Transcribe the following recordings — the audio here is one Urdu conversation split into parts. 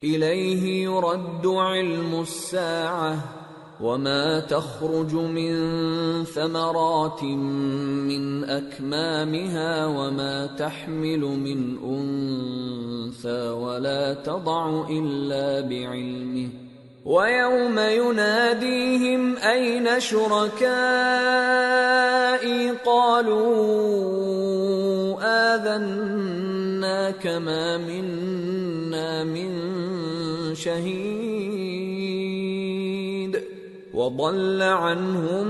إليه يرد علم الساعة وما تخرج من ثمرات من أكمامها وما تحمل من أنثى ولا تضع إلا بعلمه ويوم يناديهم أين شركائي قالوا آذناك ما منا من شهيد وضل عنهم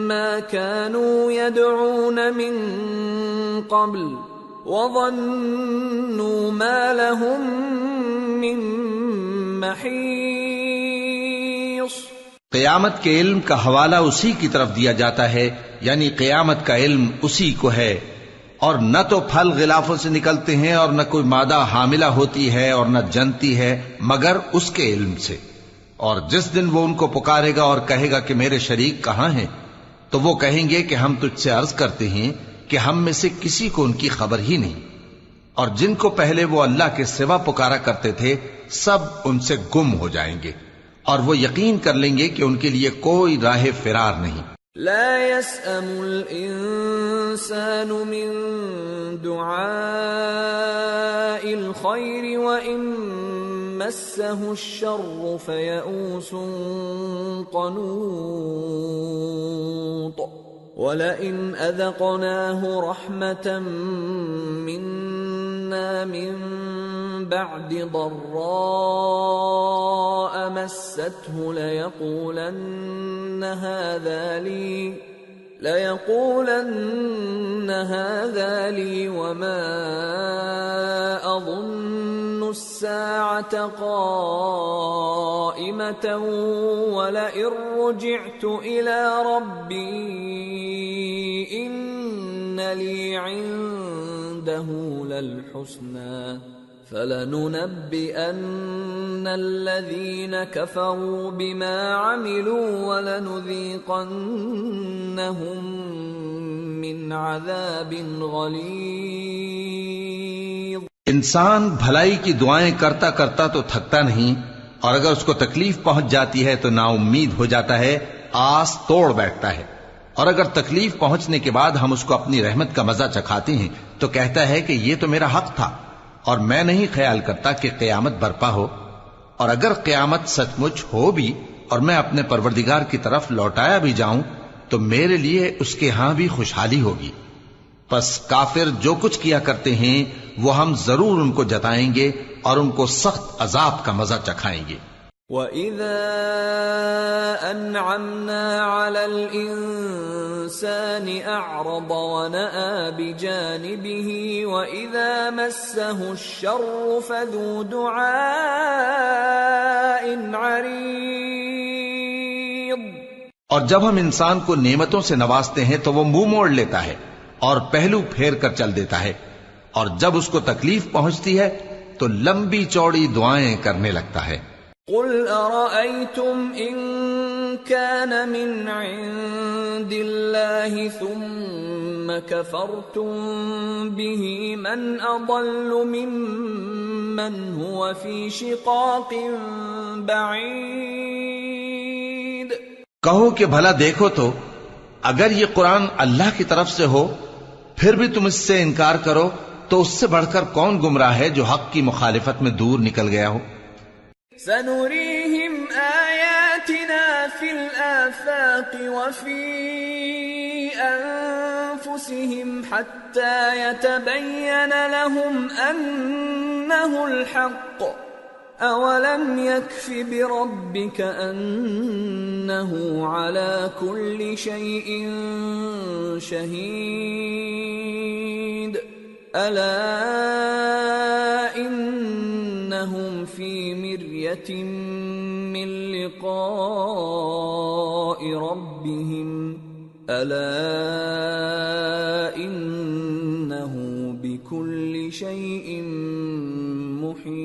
ما كانوا يدعون من قبل وظنوا ما لهم من محيص۔ قیامت کے علم کا حوالہ اسی کی طرف دیا جاتا ہے، یعنی قیامت کا علم اسی کو ہے، اور نہ تو پھل غلافوں سے نکلتے ہیں اور نہ کوئی مادہ حاملہ ہوتی ہے اور نہ جنتی ہے مگر اس کے علم سے۔ اور جس دن وہ ان کو پکارے گا اور کہے گا کہ میرے شریک کہاں ہیں، تو وہ کہیں گے کہ ہم تجھ سے عرض کرتے ہیں کہ ہم میں سے کسی کو ان کی خبر ہی نہیں، اور جن کو پہلے وہ اللہ کے سوا پکارا کرتے تھے سب ان سے گم ہو جائیں گے، اور وہ یقین کر لیں گے کہ ان کے لیے کوئی راہ فرار نہیں۔ لا يسأم الإنسان من دعاء الخير وإن مسه الشر فيئوس قنوط ولئن أذقناه رحمة منا من بعد ضراء مسته ليقولن هذا لي وما أظن الساعة قائمة ولئن رجعت إلى ربي إن لي عنده للحسنى فلننبئن الذين كفروا بما عملوا ولنذيقنهم من عذاب غليظ۔ انسان بھلائی کی دعائیں کرتا کرتا تو تھکتا نہیں، اور اگر اس کو تکلیف پہنچ جاتی ہے تو نا امید ہو جاتا ہے، آس توڑ بیٹھتا ہے، اور اگر تکلیف پہنچنے کے بعد ہم اس کو اپنی رحمت کا مزہ چکھاتے ہیں تو کہتا ہے کہ یہ تو میرا حق تھا اور میں نہیں خیال کرتا کہ قیامت برپا ہو، اور اگر قیامت سچ مچ ہو بھی اور میں اپنے پروردگار کی طرف لوٹایا بھی جاؤں تو میرے لیے اس کے ہاں بھی خوشحالی ہوگی۔ پس کافر جو کچھ کیا کرتے ہیں وہ ہم ضرور ان کو جتائیں گے اور ان کو سخت عذاب کا مزہ چکھائیں گے۔ وَإِذَا أَنْعَمْنَا عَلَى الْإِنسَانِ أَعْرَضَ وَنَأَى بِجَانِبِهِ وَإِذَا مَسَّهُ الشَّرُّ فَذُو دُعَاءٍ عَرِيضٍ۔ اور جب ہم انسان کو نعمتوں سے نوازتے ہیں تو وہ منہ موڑ لیتا ہے اور پہلو پھیر کر چل دیتا ہے، اور جب اس کو تکلیف پہنچتی ہے تو لمبی چوڑی دعائیں کرنے لگتا ہے۔ قل أرأيتم إن كان من عند الله ثم كفرتم به من أضل ممن هو في شقاق بعيد۔ کہو کہ بھلا دیکھو تو اگر یہ قرآن اللہ کی طرف سے ہو پھر بھی تم اس سے انکار کرو تو اس سے بڑھ کر کون گمراہ ہے جو حق کی مخالفت میں دور نکل گیا ہو۔ سنريهم آياتنا في الآفاق وفي أنفسهم حتى يتبين لهم أنه الحق أولم يكف بربك أنه على كل شيء شهيد ألا إنهم في مرية من لقاء ربهم ألا إنه بكل شيء محيط۔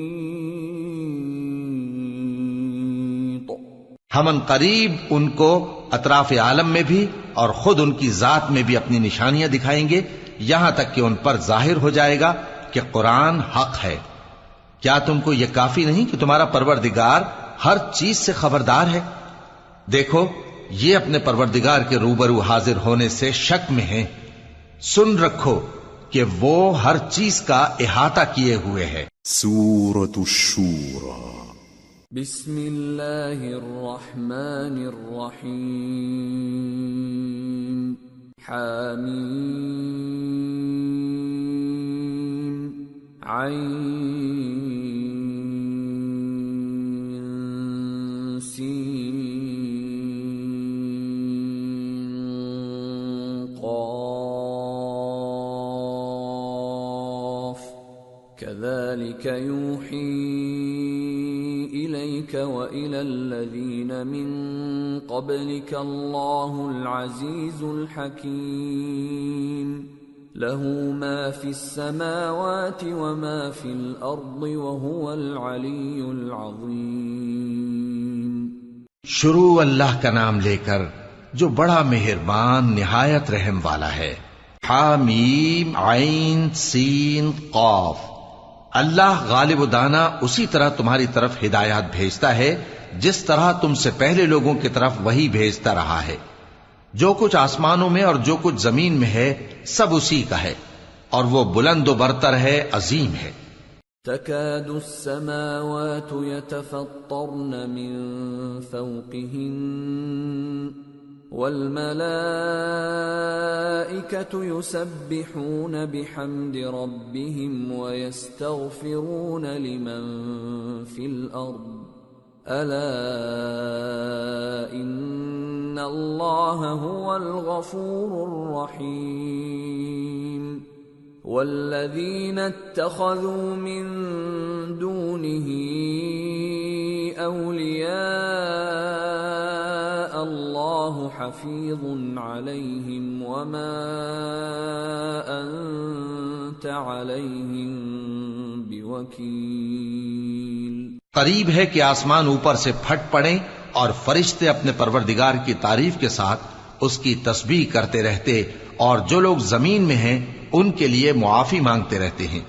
ہم ان قریب ان کو اطراف عالم میں بھی اور خود ان کی ذات میں بھی اپنی نشانیاں دکھائیں گے، یہاں تک کہ ان پر ظاہر ہو جائے گا کہ قرآن حق ہے۔ کیا تم کو یہ کافی نہیں کہ تمہارا پروردگار ہر چیز سے خبردار ہے؟ دیکھو یہ اپنے پروردگار کے روبرو حاضر ہونے سے شک میں ہیں. سن رکھو کہ وہ ہر چیز کا احاطہ کیے ہوئے ہے. سورة الشورى. بسم اللہ الرحمن الرحیم. حامیم عین سین قاف كذلك يوحي إليك وإلى الذين من قبلك الله العزيز الحكيم له ما في السماوات وما في الأرض وهو العلي العظيم. شروع اللہ کا نام لے کر جو بڑا مہربان نہایت رحم والا ہے. حامیم عین سین قاف. اللہ غالب و دانا اسی طرح تمہاری طرف ہدایات بھیجتا ہے جس طرح تم سے پہلے لوگوں کی طرف وہی بھیجتا رہا ہے. جو کچھ آسمانوں میں اور جو کچھ زمین میں ہے سب اسی کا ہے اور وہ بلند و برتر ہے، عظیم ہے. تكاد السماوات يتفطرن من فوقهن والملائكة يسبحون بحمد ربهم ويستغفرون لمن في الأرض ألا إن الله هو الغفور الرحيم. والذين اتخذوا من دونه أولياء الله حفيظ عليهم وما أنت عليهم بوكيل. قریب ہے کہ آسمان اوپر سے پھٹ پڑیں اور فرشتے اپنے پروردگار کی تعریف کے ساتھ اس کی تسبیح کرتے رہتے اور جو لوگ زمین میں ہیں ان کے لیے معافی مانگتے رہتے ہیں.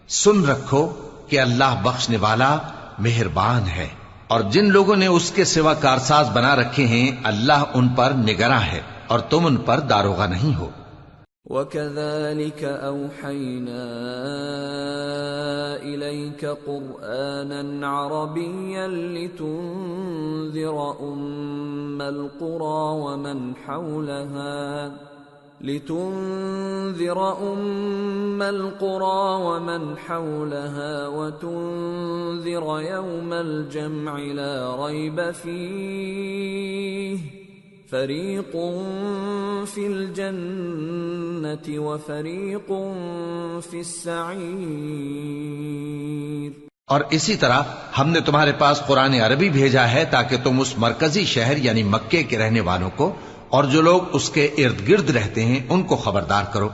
سن رکھو کہ اللہ بخشنے والا مہربان ہے، اور جن لوگوں نے اس کے سوا کارساز بنا رکھے ہیں اللہ ان پر نگراں ہے اور تم ان پر داروغہ نہیں ہو. وَكَذَلِكَ أَوْحَيْنَا إِلَيْكَ قُرْآنًا عَرَبِيًّا لِتُنذِرَ أُمَّ الْقُرَى وَمَنْ حَوْلَهَا وَتُنذِرَ يَوْمَ الْجَمْعِ لَا رَيْبَ فِيهِ فَرِيقٌ فِي الْجَنَّةِ وَفَرِيقٌ فِي السَّعِيرِ. اور اسی طرح ہم نے تمہارے پاس قرآن عربی بھیجا ہے تاکہ تم اس مرکزی شہر یعنی مکے کے رہنے والوں کو اور جو لوگ اس کے ارد گرد رہتے ہیں ان کو خبردار کرو،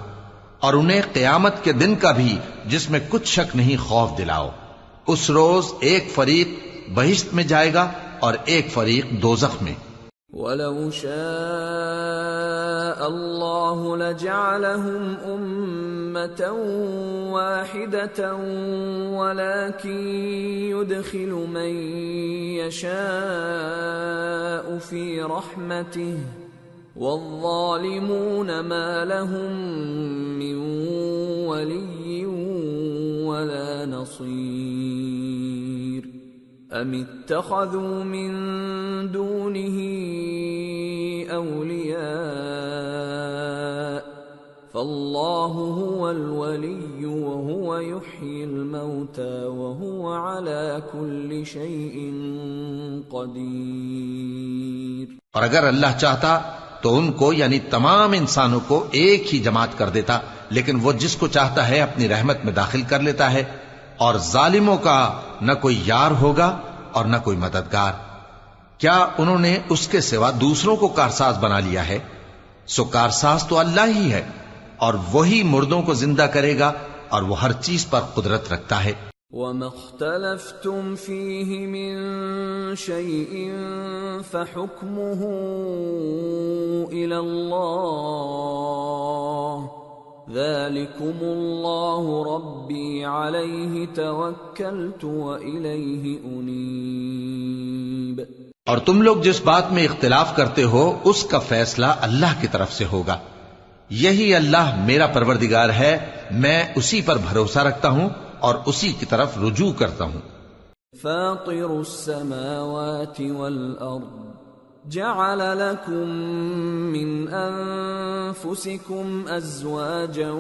اور انہیں قیامت کے دن کا بھی جس میں کچھ شک نہیں خوف دلاؤ. اس روز ایک فریق بہشت میں جائے گا اور ایک فریق دوزخ میں. وَلَوْ شَاءَ اللَّهُ لَجَعَلَهُمْ أُمَّةً وَاحِدَةً وَلَكِنْ يُدْخِلُ مَنْ يَشَاءُ فِي رَحْمَتِهِ وَالظَّالِمُونَ مَا لَهُمْ مِنْ وَلِيٍّ وَلَا نَصِيرٍ. أَمِ اتَّخَذُوا مِن دُونِهِ أَوْلِيَاءَ فَاللَّهُ هُوَ الْوَلِيُّ وَهُوَ يُحْيِي الْمَوْتَى وَهُوَ عَلَى كُلِّ شَيْءٍ قَدِيرٌ. اور اگر اللہ چاہتا تو ان کو یعنی تمام انسانوں کو ایک ہی جماعت کر دیتا، لیکن وہ جس کو چاہتا ہے اپنی رحمت میں داخل کر لیتا ہے، اور ظالموں کا نہ کوئی یار ہوگا اور نہ کوئی مددگار. کیا انہوں نے اس کے سوا دوسروں کو کارساز بنا لیا ہے؟ سو کارساز تو اللہ ہی ہے، اور وہی مردوں کو زندہ کرے گا اور وہ ہر چیز پر قدرت رکھتا ہے. وَمَا اخْتَلَفْتُمْ فِيهِ مِنْ شَيْءٍ فَحُكْمُهُ إِلَى اللَّهِ ذلكم الله ربي عليه توكلت وإليه أنيب۔ اور تم لوگ جس بات میں اختلاف کرتے ہو اس کا فیصلہ اللہ کی طرف سے ہوگا۔ یہی اللہ میرا پروردگار ہے، میں اسی پر بھروسہ رکھتا ہوں اور اسی کی طرف رجوع کرتا ہوں۔ فاطر السماوات والأرض جعل لكم من أنفسكم أزواجا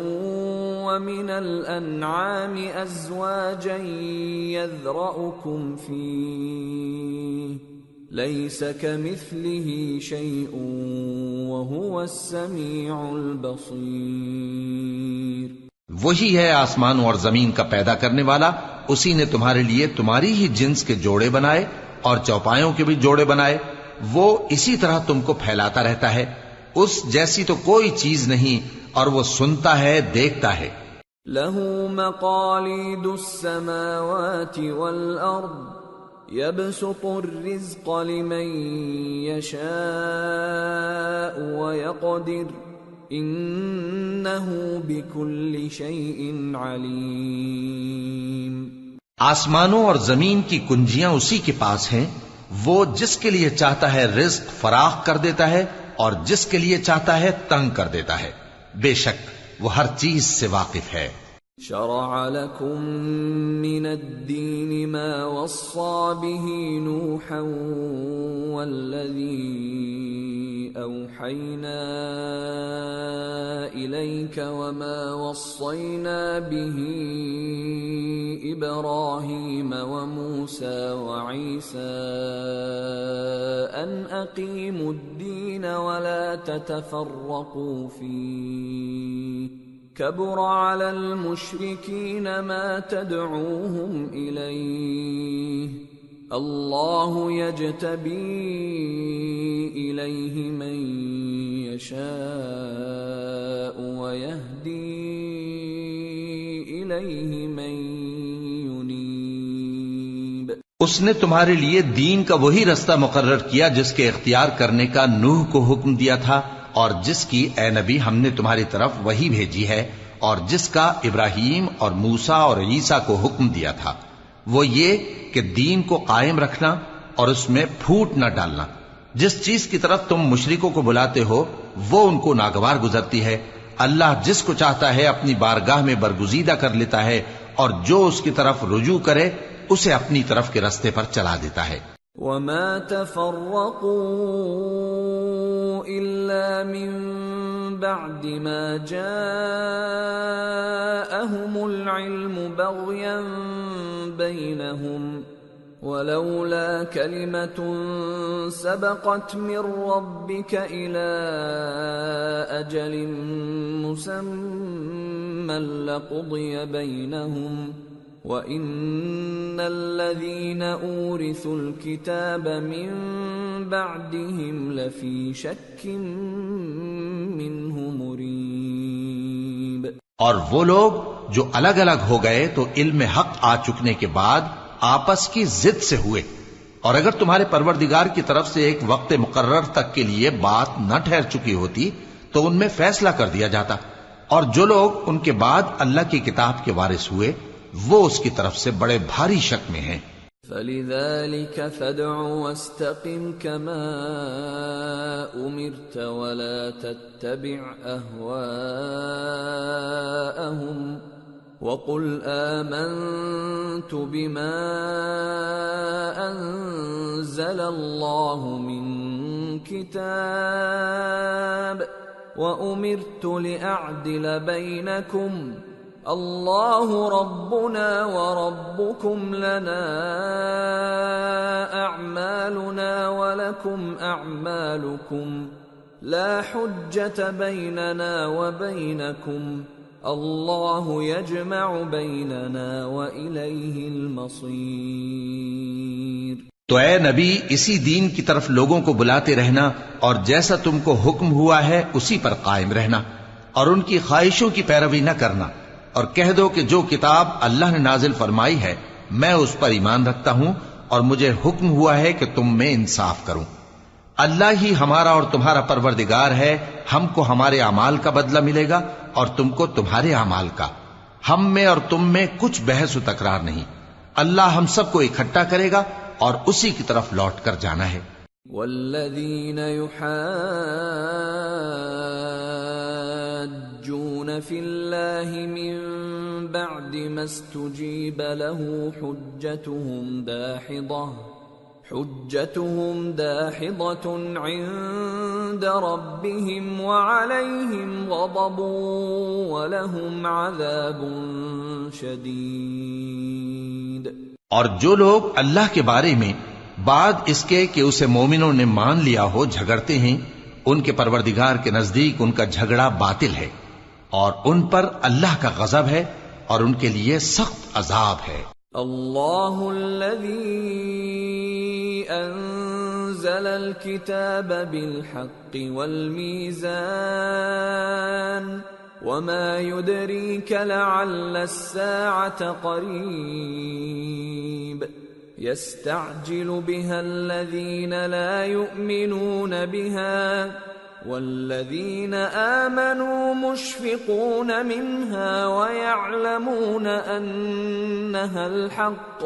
ومن الأنعام أزواجا يذرأكم فيه ليس كمثله شيء وهو السميع البصير۔ وہی ہے آسمانوں اور زمین کا پیدا کرنے والا، اسی نے تمہارے لیے تمہاری ہی جنس کے جوڑے بنائے اور چوپایوں کے بھی جوڑے بنائے، وہ اسی طرح تم کو پھیلاتا رہتا ہے، اس جیسی تو کوئی چیز نہیں، اور وہ سنتا ہے، دیکھتا ہے۔ لَهُ مَقَالِيدُ السَّمَاوَاتِ وَالْأَرْضِ يَبْسُطُ الرِّزْقَ لِمَن يَشَاءُ وَيَقْدِرُ إِنَّهُ بِكُلِّ شَيْءٍ عَلِيمٌ۔ آسمانوں اور زمین کی کنجیاں اسی کے پاس ہیں، وہ جس کے لیے چاہتا ہے رزق فراخ کر دیتا ہے اور جس کے لیے چاہتا ہے تنگ کر دیتا ہے، بے شک وہ ہر چیز سے واقف ہے۔ شرع لكم من الدين ما وصى به نوحا والذي أوحينا إليك وما وصينا به إبراهيم وموسى وعيسى أن أقيموا الدين ولا تتفرقوا فيه كبر على المشركين ما تدعوهم إليه الله يجتبي إليه من يشاء ويهدي إليه من ينيب۔ اس نے تمہارے لیے دین کا وہی رستہ مقرر کیا جس کے اختیار کرنے کا نوح کو حکم دیا تھا، اور جس کی اے نبی ہم نے تمہاری طرف وہی بھیجی ہے، اور جس کا ابراہیم اور موسیٰ اور عیسیٰ کو حکم دیا تھا، وہ یہ کہ دین کو قائم رکھنا اور اس میں پھوٹ نہ ڈالنا۔ جس چیز کی طرف تم مشرکوں کو بلاتے ہو وہ ان کو ناگوار گزرتی ہے، اللہ جس کو چاہتا ہے اپنی بارگاہ میں برگزیدہ کر لیتا ہے، اور جو اس کی طرف رجوع کرے اسے اپنی طرف کے رستے پر چلا دیتا ہے۔ وما تفرقوا إلا من بعد ما جاءهم العلم بغيا بينهم ولولا كلمة سبقت من ربك إلى أجل مسمى لقضي بينهم وَإِنَّ الَّذِينَ أُورِثُوا الْكِتَابَ مِنْ بَعْدِهِمْ لَفِي شَكٍّ مِّنْهُ مُرِيبٍ۔ اور وہ لوگ جو الگ الگ ہو گئے تو علم حق آ چکنے کے بعد آپس کی ضد سے ہوئے، اور اگر تمہارے پروردگار کی طرف سے ایک وقت مقرر تک کے لیے بات نہ ٹھہر چکی ہوتی تو ان میں فیصلہ کر دیا جاتا، اور جو لوگ ان کے بعد اللہ کی کتاب کے وارث ہوئے وہ اس کی طرف سے بڑے بھاری شک میں ہیں۔ فَلِذَلِكَ فَادْعُ وَاسْتَقِمْ كَمَا أُمِرْتَ وَلَا تَتَّبِعْ أَهْوَاءَهُمْ وَقُلْ آمَنْتُ بِمَا أَنزَلَ اللَّهُ مِنْ كِتَابٍ وَأُمِرْتُ لِأَعْدِلَ بَيْنَكُمْ الله ربنا وربكم لنا أعمالنا ولكم أعمالكم لا حجة بيننا وبينكم الله يجمع بيننا وإليه المصير۔ تو اے نبی اسی دین کی طرف لوگوں کو بلاتے رہنا، اور جیسا تم کو حکم ہوا ہے اسی پر قائم رہنا، اور ان کی خواہشوں کی پیروی نہ کرنا، اور کہہ دو کہ جو کتاب اللہ نے نازل فرمائی ہے میں اس پر ایمان رکھتا ہوں، اور مجھے حکم ہوا ہے کہ تم میں انصاف کروں۔ اللہ ہی ہمارا اور تمہارا پروردگار ہے، ہم کو ہمارے اعمال کا بدلہ ملے گا اور تم کو تمہارے اعمال کا، ہم میں اور تم میں کچھ بحث و تکرار نہیں۔ اللہ ہم سب کو اکٹھا کرے گا اور اسی کی طرف لوٹ کر جانا ہے۔ والذین یحاجون فی اللہ من بعد ما استجیب له حجتهم داحضة عند ربهم وعليهم غضب ولهم عذاب شدید۔ اور جو لوگ اللہ کے بارے میں بعد اس کے کہ اسے مومنوں نے مان لیا ہو جھگڑتے ہیں، ان کے پروردگار کے نزدیک ان کا جھگڑا باطل ہے، اور ان پر اللہ کا غضب ہے اور ان کے لیے سخت عذاب ہے۔ اللہ الذی انزل الكتاب بالحق والمیزان وما يدريك لعل الساعة قريب يستعجل بها الذين لا يؤمنون بها والذين آمنوا مشفقون منها ويعلمون أنها الحق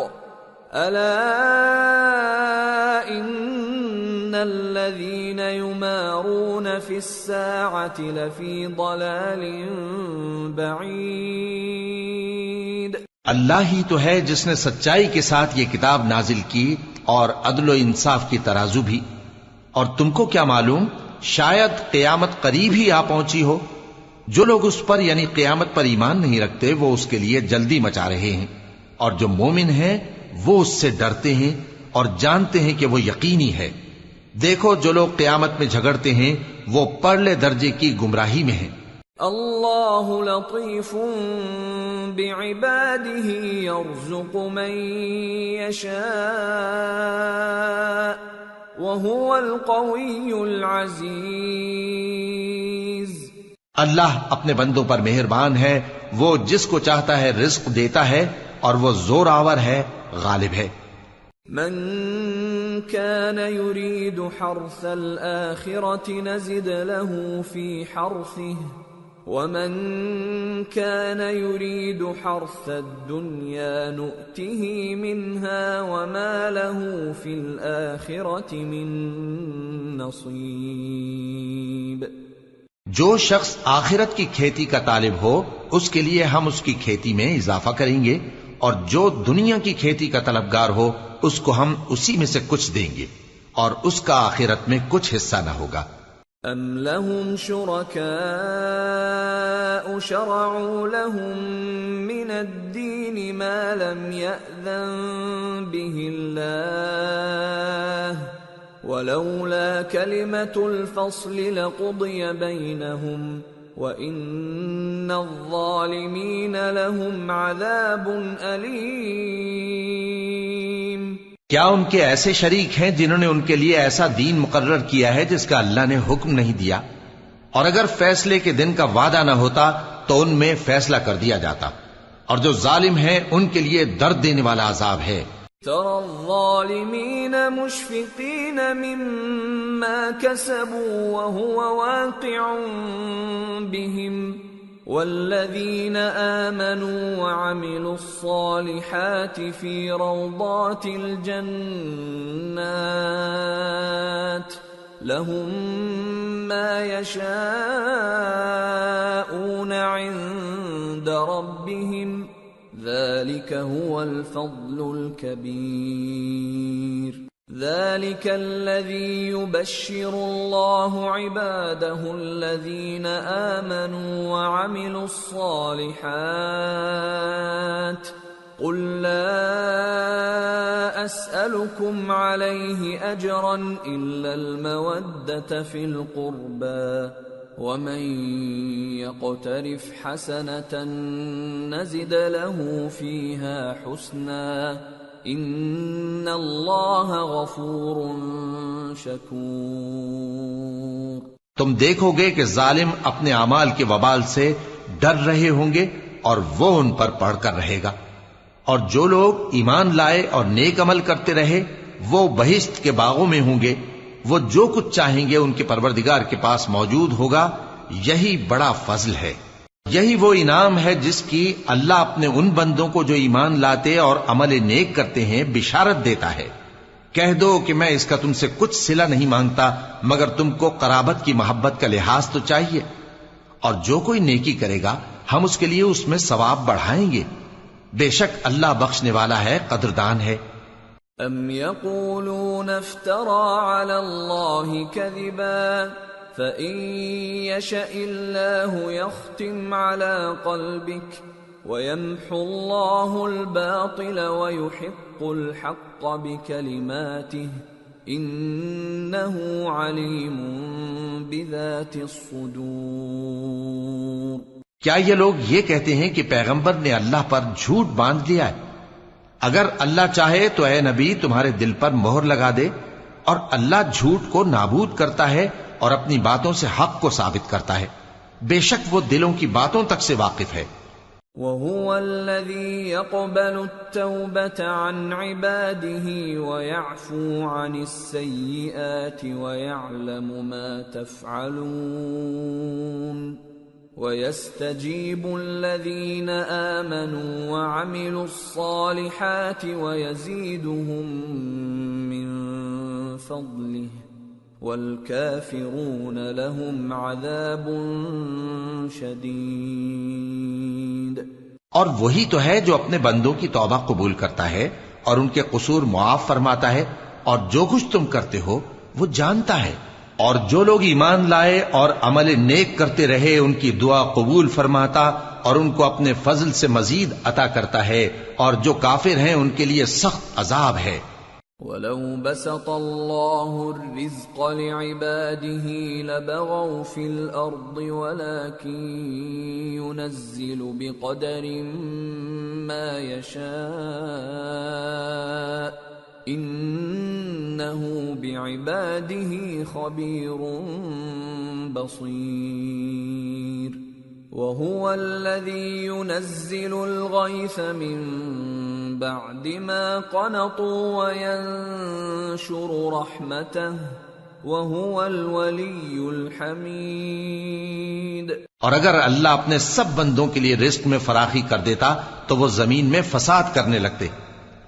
ألا إن الذين يمارون في الساعة لفي ضلال بعيد۔ اللہ ہی تو ہے جس نے سچائی کے ساتھ یہ کتاب نازل کی اور عدل و انصاف کی ترازو بھی، اور تم کو کیا معلوم شاید قیامت قریب ہی آ پہنچی ہو۔ جو لوگ اس پر یعنی قیامت پر ایمان نہیں رکھتے وہ اس کے لیے جلدی مچا رہے ہیں، اور جو مومن ہیں وہ اس سے ڈرتے ہیں اور جانتے ہیں کہ وہ یقینی ہے۔ دیکھو جو لوگ قیامت میں جھگڑتے ہیں وہ پرلے درجے کی گمراہی میں ہیں۔ اللہ لطیف بعباده يرزق من يشاء وهو القوی العزیز۔ اللہ اپنے بندوں پر مہربان ہے، وہ جس کو چاہتا ہے رزق دیتا ہے اور وہ زور آور ہے، غالب ہے۔ من كان يريد حرث الآخرة نزد له في حرثه ومن كان يريد حرث الدنيا نؤته منها وما له في الآخرة من نصيب۔ جو شخص آخرت کی کھیتی کا طالب ہو اس کے لیے ہم اس کی کھیتی میں اضافہ کریں گے، اور جو دنیا کی کھیتی کا طلبگار ہو اس کو ہم اسی میں سے کچھ دیں گے، اور اس کا آخرت میں کچھ حصہ نہ ہوگا۔ ام لهم شركاء شرعوا لهم من الدين ما لم يأذن به الله ولولا كلمة الفصل لقضي بينهم وَإِنَّ الظَّالِمِينَ لَهُمْ عَذَابٌ أَلِيمٌ۔ کیا ان کے ایسے شریک ہیں جنہوں نے ان کے لیے ایسا دین مقرر کیا ہے جس کا اللہ نے حکم نہیں دیا؟ اور اگر فیصلے کے دن کا وعدہ نہ ہوتا تو ان میں فیصلہ کر دیا جاتا، اور جو ظالم ہیں ان کے لیے درد دینے والا عذاب ہے۔ ترى الظالمين مشفقين مما كسبوا وهو واقع بهم والذين آمنوا وعملوا الصالحات في روضات الجنات لهم ما يشاءون عند ربهم ذلك هو الفضل الكبير۔ ذلك الذي يبشر الله عباده الذين آمنوا وعملوا الصالحات قل لا أسألكم عليه أجرا إلا المودة في القربى ومن يقترف حسنة نزد له فيها حسنا إن الله غفور شكور۔ تم دیکھو گے کہ ظالم اپنے اعمال کے وبال سے ڈر رہے ہوں گے اور وہ ان پر پڑھ کر رہے گا، اور جو لوگ ایمان لائے اور نیک عمل کرتے رہے وہ بہشت کے باغوں میں ہوں گے، وہ جو کچھ چاہیں گے ان کے پروردگار کے پاس موجود ہوگا، یہی بڑا فضل ہے۔ یہی وہ انعام ہے جس کی اللہ اپنے ان بندوں کو جو ایمان لاتے اور عمل نیک کرتے ہیں بشارت دیتا ہے۔ کہہ دو کہ میں اس کا تم سے کچھ صلہ نہیں مانگتا مگر تم کو قرابت کی محبت کا لحاظ تو چاہیے، اور جو کوئی نیکی کرے گا ہم اس کے لیے اس میں ثواب بڑھائیں گے، بے شک اللہ بخشنے والا ہے، قدردان ہے۔ ام یقولون افترى على الله كذبا فإن يشأ الله يختم على قلبك ويمحو الله الباطل ويحق الحق بكلماته إنه عليم بذات الصدور۔ کیا یہ لوگ یہ کہتے ہیں کہ پیغمبر نے اللہ پر جھوٹ باندھ لیا ہے؟ اگر اللہ چاہے تو اے نبی تمہارے دل پر مہر لگا دے، اور اللہ جھوٹ کو نابود کرتا ہے اور اپنی باتوں سے حق کو ثابت کرتا ہے، بے شک وہ دلوں کی باتوں تک سے واقف ہے۔ وَهُوَ الَّذِي يَقْبَلُ التَّوْبَةَ عَنْ عِبَادِهِ وَيَعْفُو عَنِ السَّيِّئَاتِ وَيَعْلَمُ مَا تَفْعَلُونَ وَيَسْتَجِيبُ الَّذِينَ آمَنُوا وَعَمِلُوا الصَّالِحَاتِ وَيَزِيدُهُم مِّن فَضْلِهِ وَالْكَافِرُونَ لَهُمْ عَذَابٌ شَدِيدٌ۔ اور وہی تو ہے جو اپنے بندوں کی توبہ قبول کرتا ہے اور ان کے قصور معاف فرماتا ہے، اور جو کچھ تم کرتے ہو وہ جانتا ہے، اور جو لوگ ایمان لائے اور عمل نیک کرتے رہے ان کی دعا قبول فرماتا اور ان کو اپنے فضل سے مزید عطا کرتا ہے، اور جو کافر ہیں ان کے لیے سخت عذاب ہے۔ وَلَوْ بَسَطَ اللَّهُ الرِّزْقَ لِعِبَادِهِ لَبَغَوْا فِي الْأَرْضِ وَلَكِن يُنَزِّلُ بِقَدَرٍ مَّا يَشَاءُ إِنَّهُ بِعِبَادِهِ خَبِيرٌ بَصِيرٌ۔ وَهُوَ الَّذِي يُنَزِّلُ الْغَيْثَ مِن بَعْدِ مَا قَنَطُوا وَيَنشُرُ رَحْمَتَهُ وَهُوَ الْوَلِيُّ الْحَمِيدُ۔ اور اگر اللہ اپنے سب بندوں کے لیے رزق میں فراخی کر دیتا تو وہ زمین میں فساد کرنے لگتے،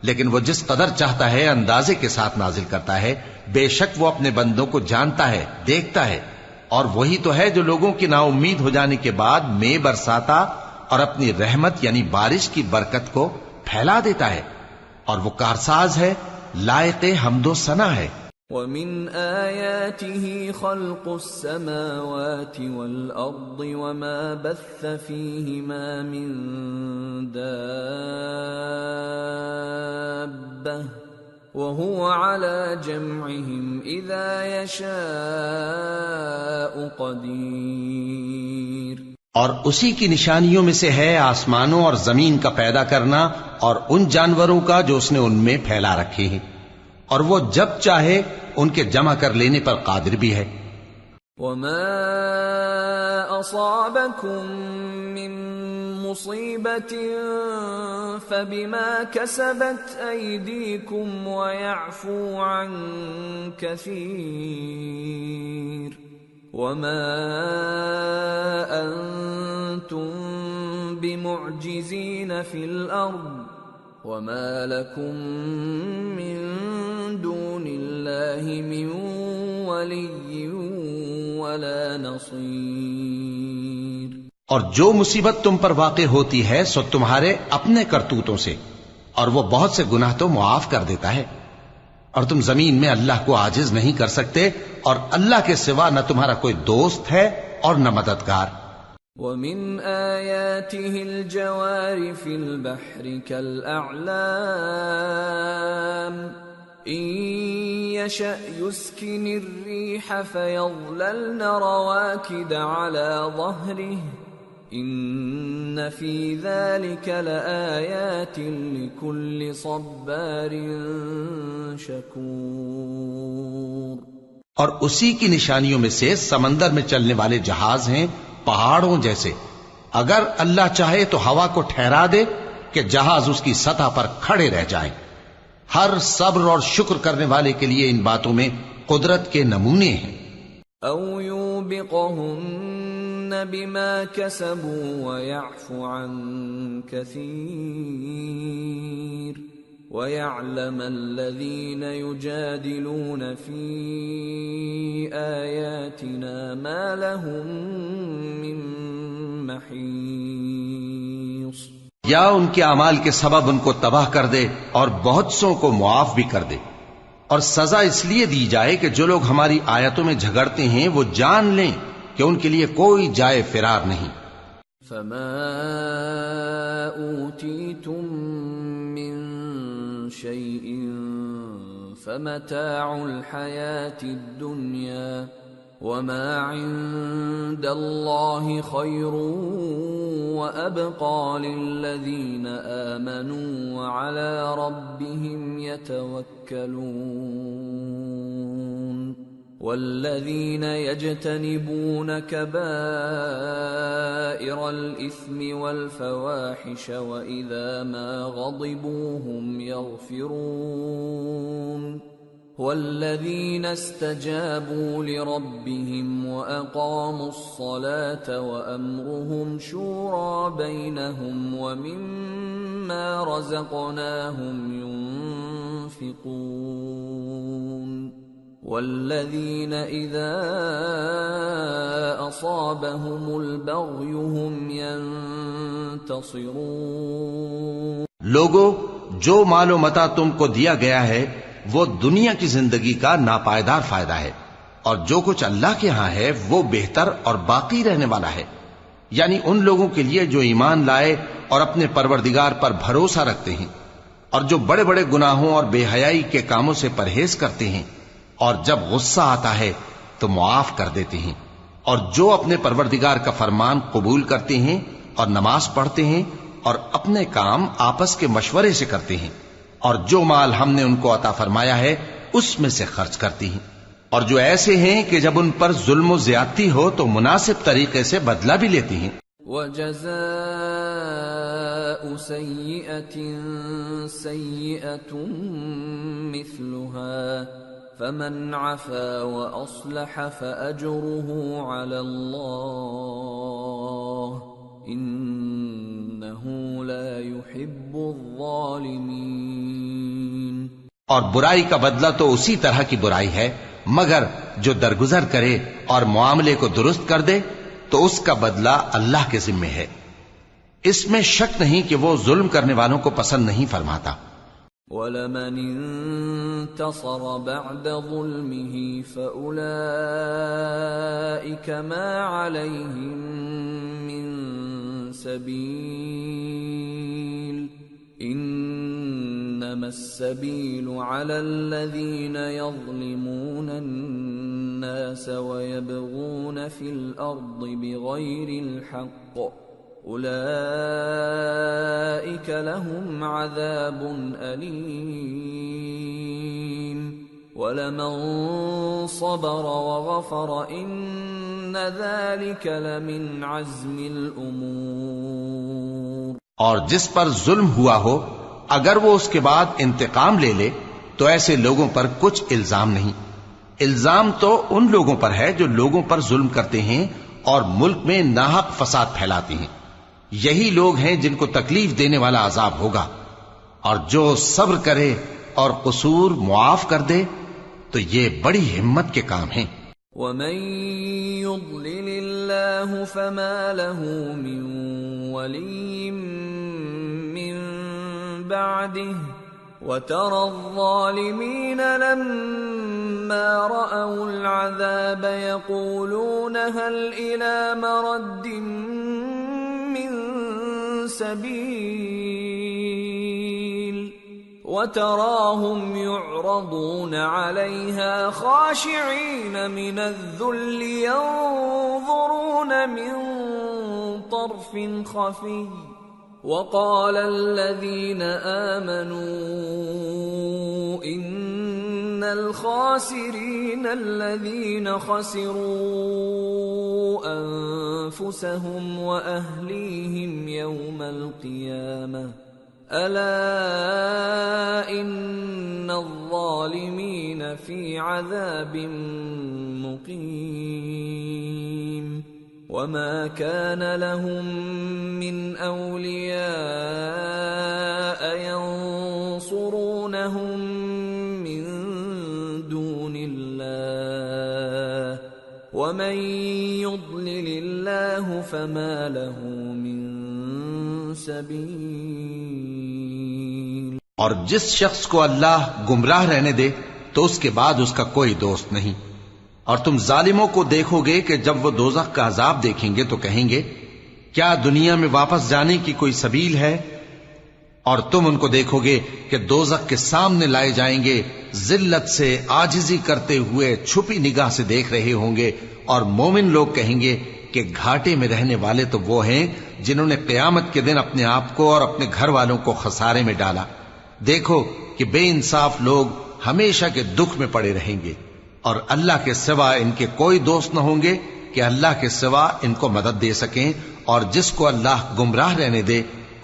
لیکن وہ جس قدر چاہتا ہے اندازے کے ساتھ نازل کرتا ہے، بے شک وہ اپنے بندوں کو جانتا ہے، دیکھتا ہے، اور وہی تو ہے جو لوگوں کی نا امید ہو جانے کے بعد میں برساتا اور اپنی رحمت یعنی بارش کی برکت کو پھیلا دیتا ہے، اور وہ کارساز ہے، لائق حمد و ثنا ہے۔ وَمِنْ آيَاتِهِ خَلْقُ السَّمَاوَاتِ وَالْأَرْضِ وَمَا بَثَّ فِيهِمَا مِن دَابَّةٍ وَهُوَ عَلَى جَمْعِهِمْ إِذَا يَشَاءُ قَدِيرٌ۔ اور اسی کی نشانیوں میں سے ہے آسمانوں اور زمین کا پیدا کرنا اور ان جانوروں کا جو اس نے ان میں پھیلا رکھے ہیں، اور وہ جب چاہے ان کے جمع کر لینے پر قادر بھی ہے۔ وَمَا أَصَابَكُم مِّن مُّصِيبَةٍ فَبِمَا كَسَبَتْ أَيْدِيكُمْ وَيَعْفُو عَن كَثِيرٍ وَمَا أَنتُم بِمُعْجِزِينَ فِي الْأَرْضِ وَمَا لَكُم مِّن دُونِ اللَّهِ مِن وَلِيٍّ وَلَا نَصِيرٍ۔ اور جو مصیبت تم پر واقع ہوتی ہے سو تمہارے اپنے کرتوتوں سے، اور وہ بہت سے گناہ تو معاف کر دیتا ہے، اور تم زمین میں اللہ کو عاجز نہیں کر سکتے، اور اللہ کے سوا نہ تمہارا کوئی دوست ہے اور نہ مددگار۔ وَمِنْ آيَاتِهِ الْجَوَارِ فِي الْبَحْرِ كَالْأَعْلَامِ إِن يَشَأْ يُسْكِنِ الرِّيحَ فَيَظْلَلْنَ رَوَاكِدَ عَلَى ظَهْرِهِ إِنَّ فِي ذَلِكَ لَآيَاتٍ لِكُلِّ صَبَّارٍ شَكُورٍ۔ اور اسی کی نشانیوں میں سے سمندر میں چلنے والے جہاز ہیں پہاڑوں جیسے، اگر اللہ چاہے تو ہوا کو ٹھہرا دے کہ جہاز اس کی سطح پر کھڑے رہ جائیں۔ ہر صبر اور شکر کرنے والے کے لیے ان باتوں میں قدرت کے نمونے ہیں۔ أَوْ يُوبِقْهُنَّ بما كسبوا ويعفو عن كثير ويعلم الذين يجادلون في آياتنا ما لهم من محيص. یا ان کے اعمال کے سبب ان کو تباہ کر دے اور بہت سوں کو معاف بھی کر دے، اور سزا اس لیے دی جائے کہ جو لوگ ہماری آیتوں میں جھگڑتے ہیں وہ جان لیں کہ ان کے لیے کوئی جائے فرار نہیں. فما اوتیتم من شیء فمتاع الحیاة الدنیا وما عند الله خير وأبقى للذين آمنوا وعلى ربهم يتوكلون. والذين يجتنبون كبائر الإثم والفواحش وإذا ما غضبوا هم يغفرون. والذين استجابوا لربهم وأقاموا الصلاة وأمرهم شورى بينهم ومما رزقناهم ينفقون. والذين إذا أصابهم البغي هم ينتصرون. لوگو، جو مال و متاع تم کو دیا گیا ہے وہ دنیا کی زندگی کا ناپائیدار فائدہ ہے، اور جو کچھ اللہ کے ہاں ہے وہ بہتر اور باقی رہنے والا ہے. یعنی ان لوگوں کے لیے جو ایمان لائے اور اپنے پروردگار پر بھروسہ رکھتے ہیں، اور جو بڑے بڑے گناہوں اور بے حیائی کے کاموں سے پرہیز کرتے ہیں، اور جب غصہ آتا ہے تو معاف کر دیتے ہیں، اور جو اپنے پروردگار کا فرمان قبول کرتے ہیں اور نماز پڑھتے ہیں اور اپنے کام آپس کے مشورے سے کرتے ہیں، اور جو مال ہم نے ان کو عطا فرمایا ہے اس میں سے خرچ کرتی ہیں، اور جو ایسے ہیں کہ جب ان پر ظلم و زیادتی ہو تو مناسب طریقے سے بدلہ بھی لیتی ہیں. وَجَزَاءُ سَيِّئَةٍ سَيِّئَةٌ مِثْلُهَا فَمَنْ عَفَا وَأَصْلَحَ فَأَجْرُهُ عَلَى اللَّهِ انہ لا يحب الظالمین. اور برائی کا بدلہ تو اسی طرح کی برائی ہے، مگر جو درگزر کرے اور معاملے کو درست کر دے تو اس کا بدلہ اللہ کے ذمے ہے. اس میں شک نہیں کہ وہ ظلم کرنے والوں کو پسند نہیں فرماتا. وَلَمَنِ انتصر بعد ظلمه فَأُولَئِكَ مَا عَلَيْهِمْ مِنْ سبيل انما السبيل على الذين يظلمون الناس ويبغون في الارض بغير الحق اولئك لهم عذاب اليم ولمن صبر وغفر ان ذلك لمن عزم الامور. اور جس پر ظلم ہوا ہو اگر وہ اس کے بعد انتقام لے لے تو ایسے لوگوں پر کچھ الزام نہیں. الزام تو ان لوگوں پر ہے جو لوگوں پر ظلم کرتے ہیں اور ملک میں ناحق فساد پھیلاتے ہیں. یہی لوگ ہیں جن کو تکلیف دینے والا عذاب ہوگا. اور جو صبر کرے اور قصور معاف کر دے تو یہ بڑی ہمت کے کام ہیں. وَمَن يُضْلِلِ اللَّهُ فَمَا لَهُ مِن وَلِيٍّ مِّن بَعْدِهِ وَتَرَى الظَّالِمِينَ لَمَّا رَأَوُا الْعَذَابَ يَقُولُونَ هَلْ إِلَى مَرَدٍّ مِّن سَبِيلٍ وَتَرَاهُمْ يُعْرَضُونَ عَلَيْهَا خَاشِعِينَ مِنَ الذُّلِّ يَنظُرُونَ مِن طَرْفٍ خَفِيٍّ وَقَالَ الَّذِينَ آمَنُوا إِنَّ الْخَاسِرِينَ الَّذِينَ خَسِرُوا أَنفُسَهُمْ وَأَهْلِيهِمْ يَوْمَ الْقِيَامَةِ أَلَا إِنَّ الظَّالِمِينَ فِي عَذَابٍ مُقِيمٍ. وما كان لهم من أولياء ينصرونهم من دون الله ومن يضلل الله فما له من سبيل. اور جس شخص کو اللہ گمراہ رہنے دے تو اس کے بعد اس کا کوئی دوست نہیں. اور تم ظالموں کو دیکھو گے کہ جب وہ دوزخ کا عذاب دیکھیں گے تو کہیں گے کیا دنیا میں واپس جانے کی کوئی سبیل ہے؟ اور تم ان کو دیکھو گے کہ دوزخ کے سامنے لائے جائیں گے، ذلت سے عاجزی کرتے ہوئے چھپی نگاہ سے دیکھ رہے ہوں گے، اور مومن لوگ کہیں گے کہ گھاٹے میں رہنے والے تو وہ ہیں جنہوں نے قیامت کے دن اپنے آپ کو اور اپنے گھر والوں کو خسارے میں ڈالا. دیکھو کہ بے انصاف لوگ ہمیشہ کے دکھ میں پڑے رہیں گے، اور اللہ کے سوا ان کے کوئی دوست نہ ہوں گے کہ اللہ کے سوا ان کو مدد دے سکیں، اور جس کو اللہ گمراہ رہنے دے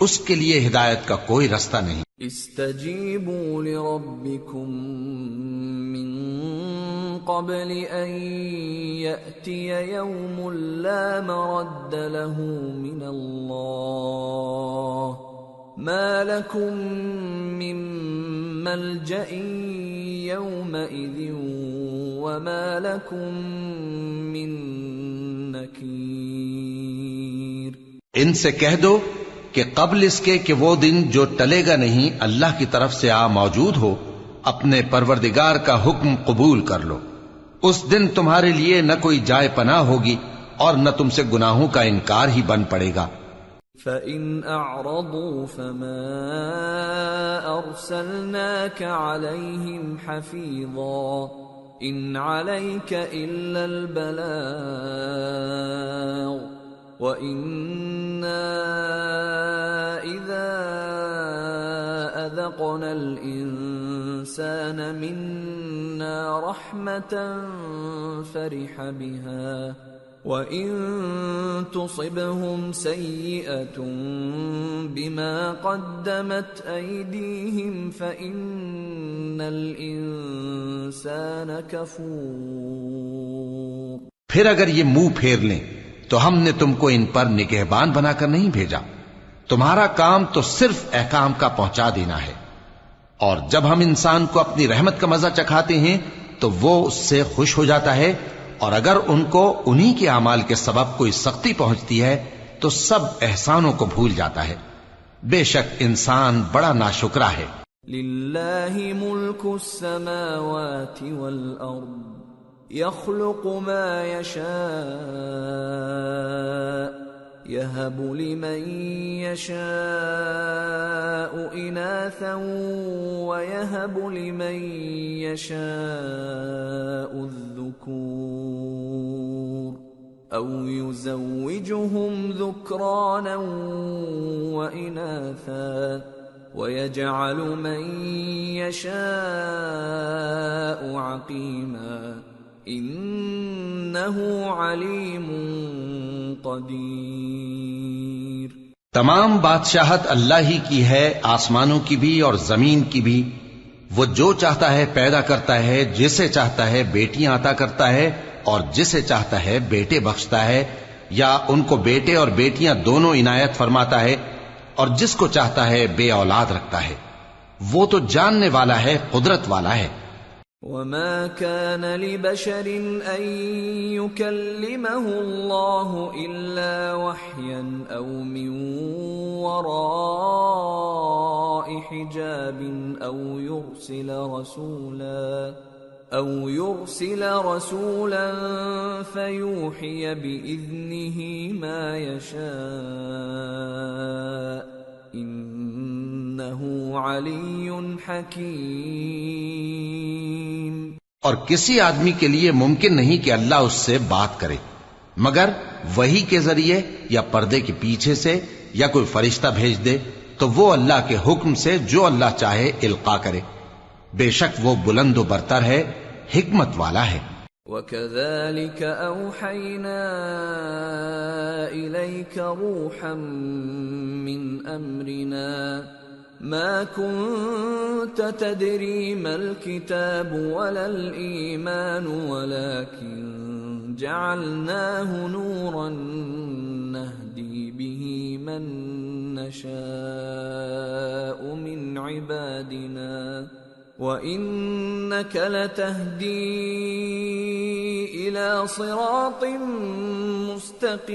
اس کے لیے ہدایت کا کوئی رستہ نہیں. استجیبوا لربکم من قبل ان یأتی یوم لا مرد له من اللہ ما لكم من ملجأ يومئذ وما لكم من نكير. ان سے کہہ دو کہ قبل اس کے کہ وہ دن جو ٹلے گا نہیں اللہ کی طرف سے موجود ہو، اپنے پروردگار کا حکم قبول کر لو. اس دن تمہارے لیے نہ کوئی جائے پناہ ہوگی اور نہ تم سے گناہوں کا انکار ہی بن پڑے گا. فَإِنْ أَعْرَضُوا فَمَا أَرْسَلْنَاكَ عَلَيْهِمْ حَفِيظًا إِنْ عَلَيْكَ إِلَّا الْبَلَاغُ وَإِنَّا إِذَا أَذَقْنَا الْإِنسَانَ مِنَّا رَحْمَةً فَرِحَ بِهَا وَإِن تُصِبْهُمْ سَيِّئَةٌ بِمَا قَدَّمَتْ أَيْدِيهِمْ فَإِنَّ الْإِنسَانَ كَفُورٌ. پھر اگر یہ منہ پھیر لیں تو ہم نے تم کو ان پر نگہبان بنا کر نہیں بھیجا، تمہارا کام تو صرف احکام کا پہنچا دینا ہے، اور جب ہم انسان کو اپنی رحمت کا مزہ چکھاتے ہیں تو وہ اس سے خوش ہو جاتا ہے، اور اگر ان کو انہی کے اعمال کے سبب کوئی سختی پہنچتی ہے تو سب احسانوں کو بھول جاتا ہے. بے شک انسان بڑا ناشکرا ہے. للہ ملک السماوات والارض يخلق ما يشاء يهب لمن يشاء إناثا ويهب لمن يشاء الذكور أو يزوجهم ذكرانا وإناثا ويجعل من يشاء عقيما انہ علیم قدیر. تمام بادشاہت اللہ ہی کی ہے، آسمانوں کی بھی اور زمین کی بھی. وہ جو چاہتا ہے پیدا کرتا ہے، جسے چاہتا ہے بیٹیاں عطا کرتا ہے اور جسے چاہتا ہے بیٹے بخشتا ہے، یا ان کو بیٹے اور بیٹیاں دونوں عنایت فرماتا ہے، اور جس کو چاہتا ہے بے اولاد رکھتا ہے. وہ تو جاننے والا ہے، قدرت والا ہے. وما كان لبشر أن يكلمه الله إلا وحيا أو من وراء حجاب أو يرسل رسولا فيوحي بإذنه ما يشاء انہ علی حکیم. اور کسی آدمی کے لیے ممکن نہیں کہ اللہ اس سے بات کرے مگر وحی کے ذریعے یا پردے کے پیچھے سے یا کوئی فرشتہ بھیج دے تو وہ اللہ کے حکم سے جو اللہ چاہے القا کرے. بے شک وہ بلند و برتر ہے، حکمت والا ہے. وَكَذَلِكَ أَوْحَيْنَا إِلَيْكَ رُوحًا مِّنْ أَمْرِنَا مَا كُنْتَ تَدْرِي مَا الْكِتَابُ وَلَا الْإِيمَانُ وَلَكِنْ جعلناه نورا نهدي به من نشاء من عبادنا وإنك لتهدي إلى صراط مستقيم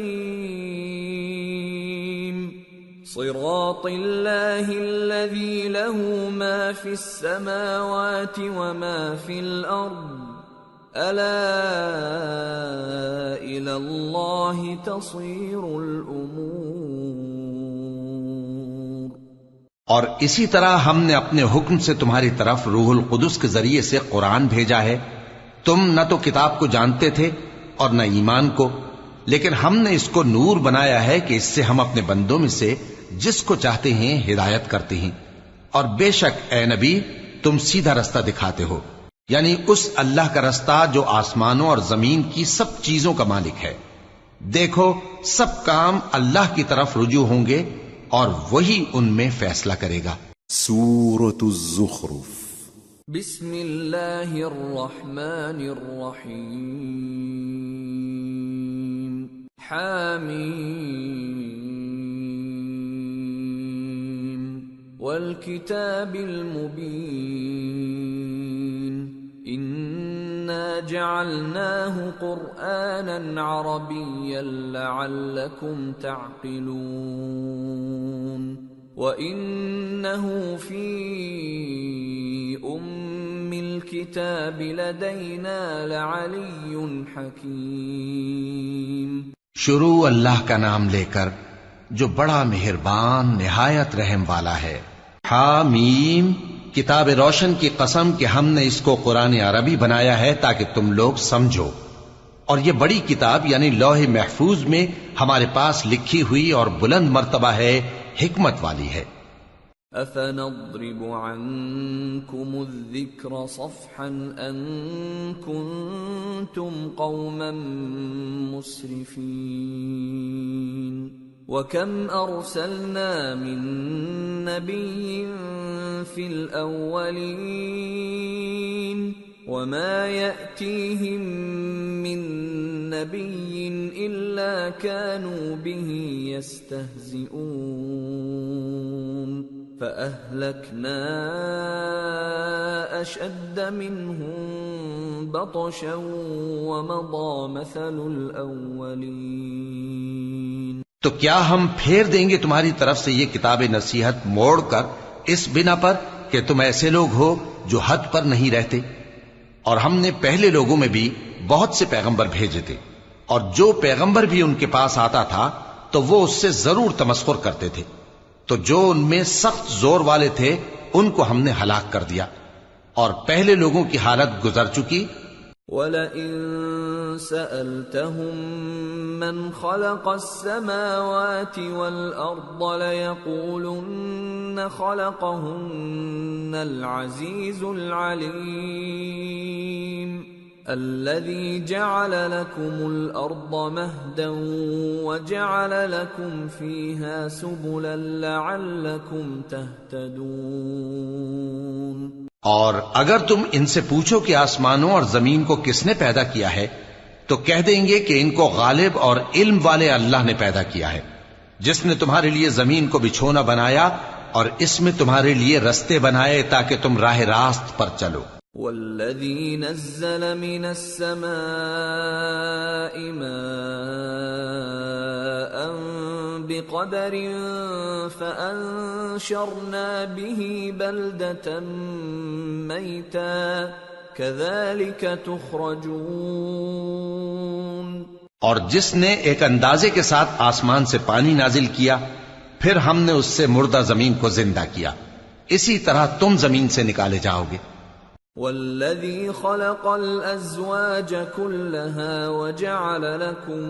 صراط الله الذي له ما في السماوات وما في الأرض ألا إلى الله تصير الأمور۔ اور اسی طرح ہم نے اپنے حکم سے تمہاری طرف روح القدس کے ذریعے سے قرآن بھیجا ہے۔ تم نہ تو کتاب کو جانتے تھے اور نہ ایمان کو، لیکن ہم نے اس کو نور بنایا ہے کہ اس سے ہم اپنے بندوں میں سے جس کو چاہتے ہیں ہدایت کرتے ہیں، اور بے شک اے نبی تم سیدھا رستہ دکھاتے ہو، یعنی اس اللہ کا رستہ جو آسمانوں اور زمین کی سب چیزوں کا مالک ہے۔ دیکھو سب کام اللہ کی طرف رجوع ہوں گے اور وہی ان میں فیصلہ کرے گا۔ سورة الزخرف۔ بسم اللہ الرحمن الرحیم۔ حامیم والکتاب المبین إنا جعلناه قرآنا عربيا لعلكم تعقلون وإنه في أم الكتاب لدينا لعلي حكيم۔ شروع اللہ کا نام لے کر جو بڑا مہربان نہایت رحم والا ہے۔ حامیم، کتاب روشن کی قسم کہ ہم نے اس کو قرآن عربی بنایا ہے تاکہ تم لوگ سمجھو، اور یہ بڑی کتاب یعنی لوح محفوظ میں ہمارے پاس لکھی ہوئی اور بلند مرتبہ ہے، حکمت والی ہے۔ أَفَنَضْرِبُ عَنْكُمُ الذِّكْرَ صَفْحًا أَن كُنتُمْ قَوْمًا مُسْرِفِينَ وَكَمْ أَرْسَلْنَا مِن نَّبِيٍّ فِي الْأَوَّلِينَ وَمَا يَأْتِيهِم مِّن نَّبِيٍّ إِلَّا كَانُوا بِهِ يَسْتَهْزِئُونَ فَأَهْلَكْنَا أَشَدَّ مِنْهُم بَطْشًا وَمَضَىٰ مَثَلُ الْأَوَّلِينَ۔ تو کیا ہم پھیر دیں گے تمہاری طرف سے یہ کتاب نصیحت موڑ کر اس بنا پر کہ تم ایسے لوگ ہو جو حد پر نہیں رہتے؟ اور ہم نے پہلے لوگوں میں بھی بہت سے پیغمبر بھیجے تھے، اور جو پیغمبر بھی ان کے پاس آتا تھا تو وہ اس سے ضرور تمسخر کرتے تھے، تو جو ان میں سخت زور والے تھے ان کو ہم نے ہلاک کر دیا، اور پہلے لوگوں کی حالت گزر چکی۔ وَلَئِن سَأَلْتَهُم مَّنْ خَلَقَ السَّمَاوَاتِ وَالْأَرْضَ لَيَقُولُنَّ خَلَقَهُنَّ الْعَزِيزُ الْعَلِيمُ الَّذِي جَعَلَ لَكُمُ الْأَرْضَ مَهْدًا وَجَعَلَ لَكُمْ فِيهَا سُبُلًا لَعَلَّكُمْ تَهْتَدُونَ۔ اور اگر تم ان سے پوچھو کہ آسمانوں اور زمین کو کس نے پیدا کیا ہے تو کہہ دیں گے کہ ان کو غالب اور علم والے اللہ نے پیدا کیا ہے، جس نے تمہارے لیے زمین کو بچھونا بنایا اور اس میں تمہارے لیے رستے بنائے تاکہ تم راہ راست پر چلو۔ والذی نزل من السماء ماء بقدر فأنشرنا به بلدة ميتا كذلك تخرجون۔ اور جس نے ایک اندازے کے ساتھ آسمان سے پانی نازل کیا، پھر ہم نے اس سے مردہ زمین کو زندہ کیا، اسی طرح تم زمین سے نکالے جاؤ گے۔ والذی خلق الازواج كلها وجعل لكم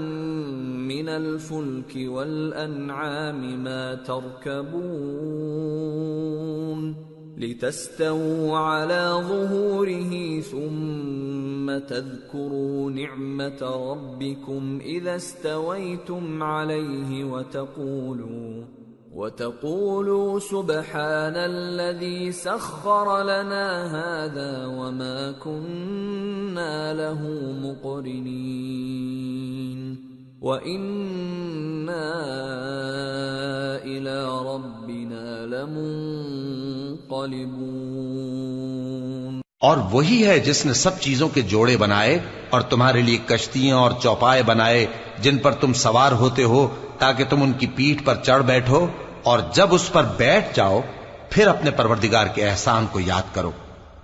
من الفلك والانعام ما تركبون لتستووا على ظهوره ثم تذكروا نعمة ربكم إذا استويتم عليه وتقولوا سبحان الذي سخر لنا هذا وما كنا وَإِنَّا لَهُ مُقْرِنِينَ وَإِنَّا إِلَى رَبِّنَا لَمُنقَلِبُونَ۔ اور وہی ہے جس نے سب چیزوں کے جوڑے بنائے اور تمہارے لیے کشتیاں اور چوپائے بنائے جن پر تم سوار ہوتے ہو تاکہ تم ان کی پیٹھ پر چڑھ بیٹھو، اور جب اس پر بیٹھ جاؤ پھر اپنے پروردگار کے احسان کو یاد کرو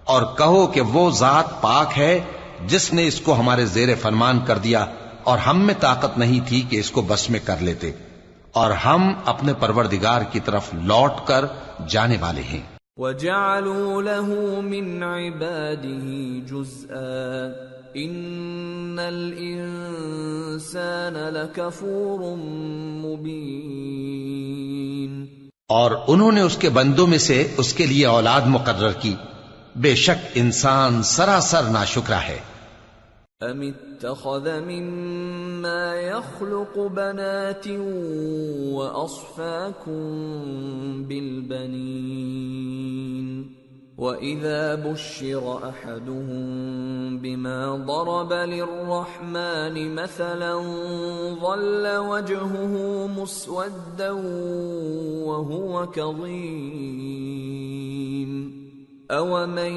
اور کہو کہ وہ ذات پاک ہے جس نے اس کو ہمارے زیر فرمان کر دیا اور ہم میں طاقت نہیں تھی کہ اس کو بس میں کر لیتے، اور ہم اپنے پروردگار کی طرف لوٹ کر جانے والے ہیں۔ وَجَعَلُوا لَهُ مِنْ عِبَادِهِ جُزْءًا إِنَّ الْإِنسَانَ لَكَفُورٌ مُبِينٌ۔ اور انہوں نے اس کے بندوں میں سے اس کے لیے اولاد مقرر کی، بے شک انسان سراسر ناشکرا ہے۔ أَمِ اتَّخَذَ مِمَّا يَخْلُقُ بَنَاتٍ وَأَصْفَاكُم بِالْبَنِينَ وَإِذَا بُشِّرَ أَحَدُهُم بِمَا ضَرَبَ لِلرَّحْمَنِ مَثَلًا ظَلَّ وَجْهُهُ مُسْوَدًّا وَهُوَ كَظِيمٌ أَوَمَن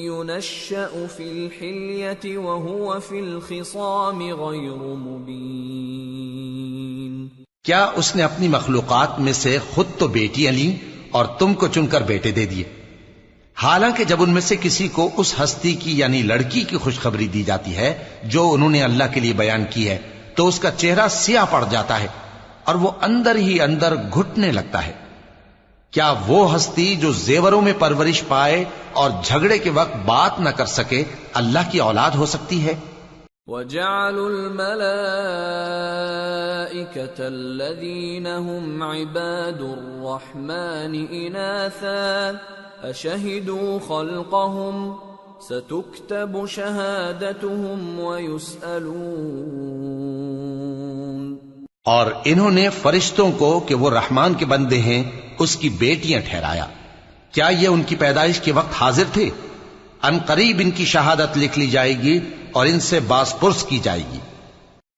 يُنَشَّأُ فِي الْحِلْيَةِ وَهُوَ فِي الْخِصَامِ غَيْرُ مُبِينٍ۔ کیا اس نے اپنی مخلوقات میں سے خود تو بیٹیاں لیں اور تم کو چن کر بیٹے دے دیے، حالانکہ جب ان میں سے کسی کو اس ہستی کی یعنی لڑکی کی خوشخبری دی جاتی ہے جو انہوں نے اللہ کے لیے بیان کی ہے تو اس کا چہرہ سیاہ پڑ جاتا ہے اور وہ اندر ہی اندر گھٹنے لگتا ہے۔ کیا وہ ہستی جو زیوروں میں پرورش پائے اور جھگڑے کے وقت بات نہ کر سکے اللہ کی اولاد ہو سکتی ہے؟ وَجَعَلُوا الْمَلَائِكَةَ الَّذِينَ هُمْ عِبَادُ الرَّحْمَنِ إِنَاثًا أَشَهِدُوا خَلْقَهُمْ سَتُكْتَبُ شَهَادَتُهُمْ وَيُسْأَلُونَ۔ اور انہوں نے فرشتوں کو کہ وہ رحمان کے بندے ہیں اس کی بیٹیاں ٹھہرایا، کیا یہ ان کی پیدائش کے وقت حاضر تھے؟ ان قریب ان کی شہادت لکھ لی جائے گی اور ان سے باز پرس کی جائے گی۔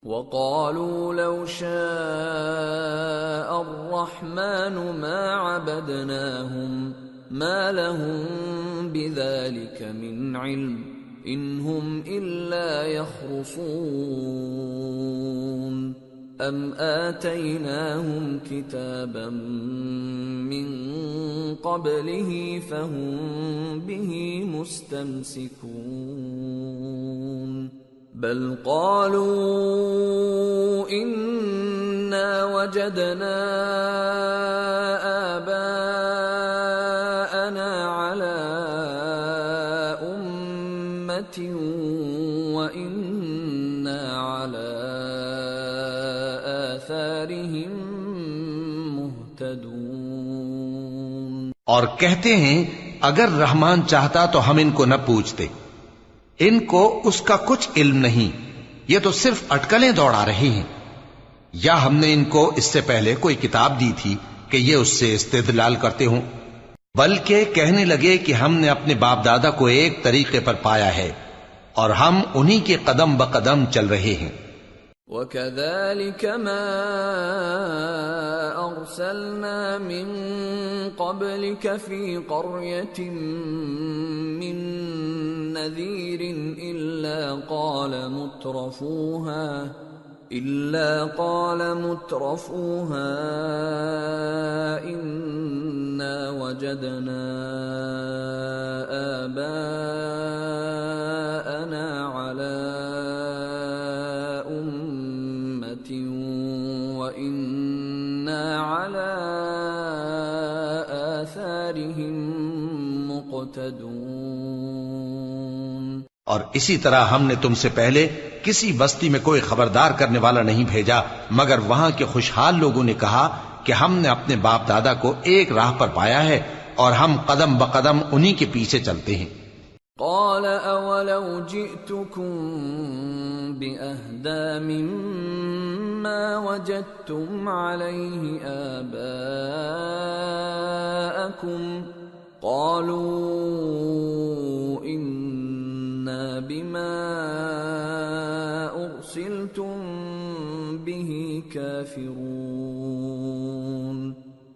وَقَالُوا لَوْ شَاءَ الرَّحْمَنُ مَا عَبَدْنَاهُمْ مَا لَهُم بِذَلِكَ مِنْ عِلْمٍ إِنْ هُمْ إِلَّا يَخْرُصُونَ أَمْ آتَيْنَاهُمْ كِتَابًا مِّن قَبْلِهِ فَهُمْ بِهِ مُسْتَمْسِكُونَ بَلْ قَالُوا إِنَّا وَجَدْنَا آبَاءَنَا عَلَى أُمَّةٍ وَإِنَّا عَلَى آثَارِهِم مُهْتَدُونَ۔ اور کہتے ہیں اگر رحمان چاہتا تو ہم ان کو نہ پوچھتے، ان کو اس کا کچھ علم نہیں، یہ تو صرف اٹکلیں دوڑا رہے ہیں، یا ہم نے ان کو اس سے پہلے کوئی کتاب دی تھی کہ یہ اس سے استدلال کرتے ہوں، بلکہ کہنے لگے کہ ہم نے اپنے باپ دادا کو ایک طریقے پر پایا ہے اور ہم انہی کے قدم بقدم چل رہے ہیں۔ وَكَذَلِكَ مَا أَرْسَلْنَا مِن قَبْلِكَ فِي قَرْيَةٍ مِّن نَّذِيرٍ إِلَّا قَالَ مُتْرَفُوهَا إِنَّا وَجَدْنَا آبَاءَنَا عَلَى أُمَّةٍ وَإِنَّا عَلَى آثَارِهِم مُقْتَدُونَ۔ اور اسی طرح ہم نے تم سے پہلے کسی بستی میں کوئی خبردار کرنے والا نہیں بھیجا مگر وہاں کے خوشحال لوگوں نے کہا کہ ہم نے اپنے باپ دادا کو ایک راہ پر پایا ہے اور ہم قدم بقدم انہی کے پیچھے چلتے ہیں۔ قال اولو جئتكم بأهدى مما وجدتم عليه آباءكم قالوا إنا بما أرسلتم به كافرون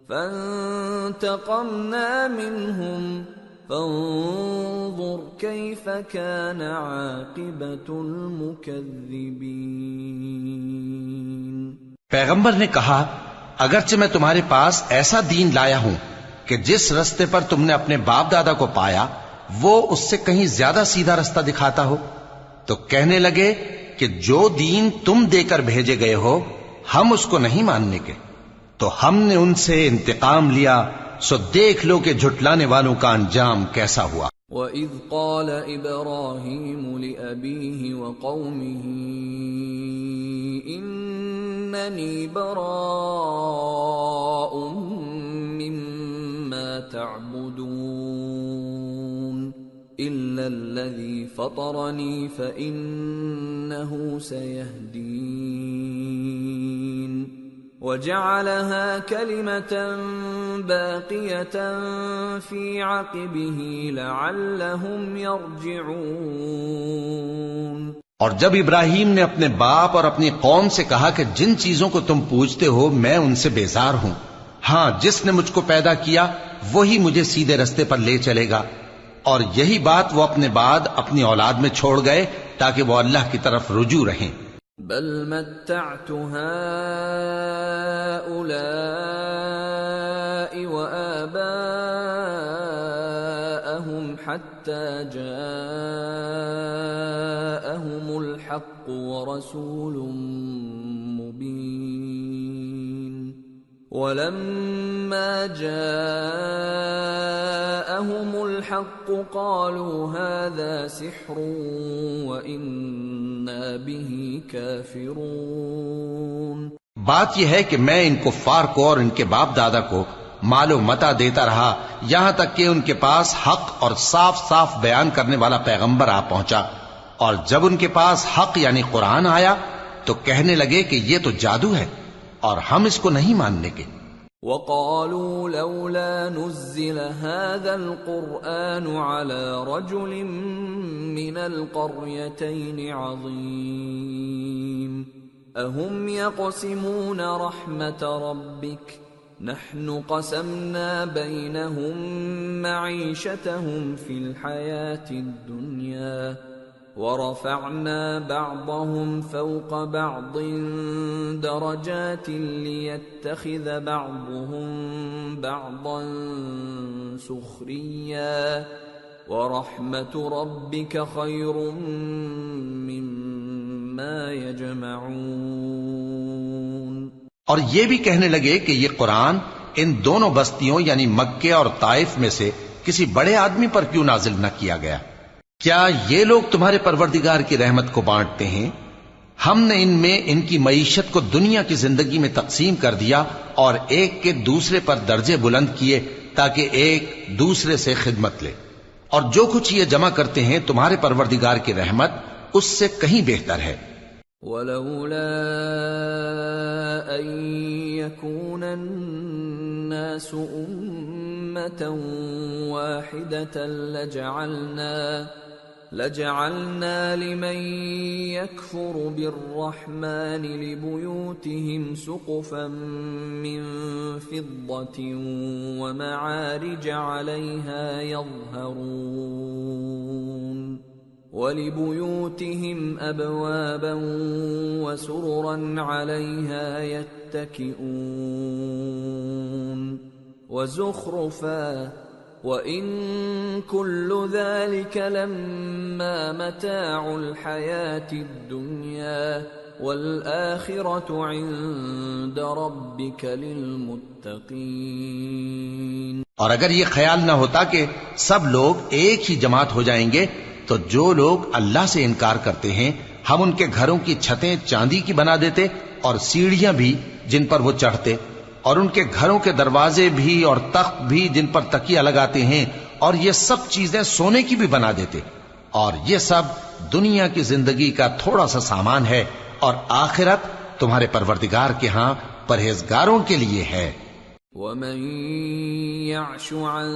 فانتقمنا منهم فانظر كيف كان عاقبة المكذبين۔ پیغمبر نے کہا اگرچہ میں تمہارے پاس ایسا دین لایا ہوں کہ جس رستے پر تم نے اپنے باپ دادا کو پایا وہ اس سے کہیں زیادہ سیدھا رستہ دکھاتا ہو، تو کہنے لگے کہ جو دین تم دے کر بھیجے گئے ہو ہم اس کو نہیں ماننے کے، تو ہم نے ان سے انتقام لیا، سو دیکھ لو کہ جھٹلانے والوں کا انجام کیسا ہوا۔ وَإِذْ قَالَ إِبْرَاهِيمُ لِأَبِيهِ وَقَوْمِهِ إِنَّنِي بَرَاءٌ مِّمَّا تَعْبُدُونَ إِلَّا الَّذِي فَطَرَنِي فَإِنَّهُ سَيَهْدِينِ وَجَعَلَهَا كَلِمَةً بَاقِيَةً فِي عَقِبِهِ لَعَلَّهُمْ يَرْجِعُونَ۔ اور جب ابراہیم نے اپنے باپ اور اپنی قوم سے کہا کہ جن چیزوں کو تم پوجتے ہو میں ان سے بیزار ہوں، ہاں جس نے مجھ کو پیدا کیا وہی مجھے سیدھے رستے پر لے چلے گا، اور یہی بات وہ اپنے بعد اپنی اولاد میں چھوڑ گئے تاکہ وہ اللہ کی طرف رجوع رہیں۔ بل متعت هؤلاء وآباءهم حتى جاءهم الحق ورسول مبين ولما جاءهم الحق قالوا هذا سحر وإنا به كافرون۔ بات یہ ہے کہ میں ان کفار کو اور ان کے باپ دادا کو مال و متاع دیتا رہا یہاں تک کہ ان کے پاس حق اور صاف صاف بیان کرنے والا پیغمبر آ پہنچا، اور جب ان کے پاس حق یعنی قرآن آیا تو کہنے لگے کہ یہ تو جادو ہے اور ہم اس کو نہیں ماننے کے۔ وَقَالُوا لَوْلَا نُزِّلَ هَذَا الْقُرْآنُ عَلَى رَجُلٍ مِّنَ الْقَرْيَتَيْنِ عَظِيمٍ أَهُمْ يَقْسِمُونَ رَحْمَةَ رَبِّكَ نَحْنُ قَسَمْنَا بَيْنَهُمْ مَعِيشَتَهُمْ فِي الْحَيَاةِ الدُّنْيَا وَرَفَعْنَا بَعْضَهُمْ فَوْقَ بَعْضٍ دَرَجَاتٍ لِيَتَّخِذَ بَعْضُهُمْ بَعْضًا سُخْرِيًّا وَرَحْمَةُ رَبِّكَ خَيْرٌ مِّمَّا يَجْمَعُونَ۔ اور یہ بھی کہنے لگے کہ یہ قرآن ان دونوں بستیوں یعنی مکے اور طائف میں سے کسی بڑے آدمی پر کیوں نازل نہ کیا گیا؟ کیا یہ لوگ تمہارے پروردگار کی رحمت کو بانٹتے ہیں؟ ہم نے ان میں ان کی معیشت کو دنیا کی زندگی میں تقسیم کر دیا اور ایک کے دوسرے پر درجے بلند کیے تاکہ ایک دوسرے سے خدمت لے، اور جو کچھ یہ جمع کرتے ہیں تمہارے پروردگار کی رحمت اس سے کہیں بہتر ہے۔ وَلَوْلَا أَن يَكُونَ النَّاسُ أُمَّةً وَاحِدَةً لَجَعَلْنَا لِمَن يَكْفُرُ بِالرَّحْمَنِ لِبُيُوتِهِمْ سُقُفًا مِّن فِضَّةٍ وَمَعَارِجَ عَلَيْهَا يَظْهَرُونَ وَلِبُيُوتِهِمْ أَبْوَابًا وَسُرُرًا عَلَيْهَا يَتَّكِئُونَ وَزُخْرُفًا وَإِن كُلُّ ذَلِكَ لَمَّا مَتَاعُ الْحَيَاةِ الدُّنْيَا وَالْآخِرَةُ عِندَ رَبِّكَ لِلْمُتَّقِينَ۔ اور اگر یہ خیال نہ ہوتا کہ سب لوگ ایک ہی جماعت ہو جائیں گے تو جو لوگ اللہ سے انکار کرتے ہیں ہم ان کے گھروں کی چھتیں چاندی کی بنا دیتے اور سیڑھیاں بھی جن پر وہ چڑھتے، اور ان کے گھروں کے دروازے بھی اور تخت بھی جن پر تکیہ لگاتے ہیں، اور یہ سب چیزیں سونے کی بھی بنا دیتے، اور یہ سب دنیا کی زندگی کا تھوڑا سا سامان ہے، اور آخرت تمہارے پروردگار کے ہاں پرہیزگاروں کے لیے ہے۔ ومن يعش عن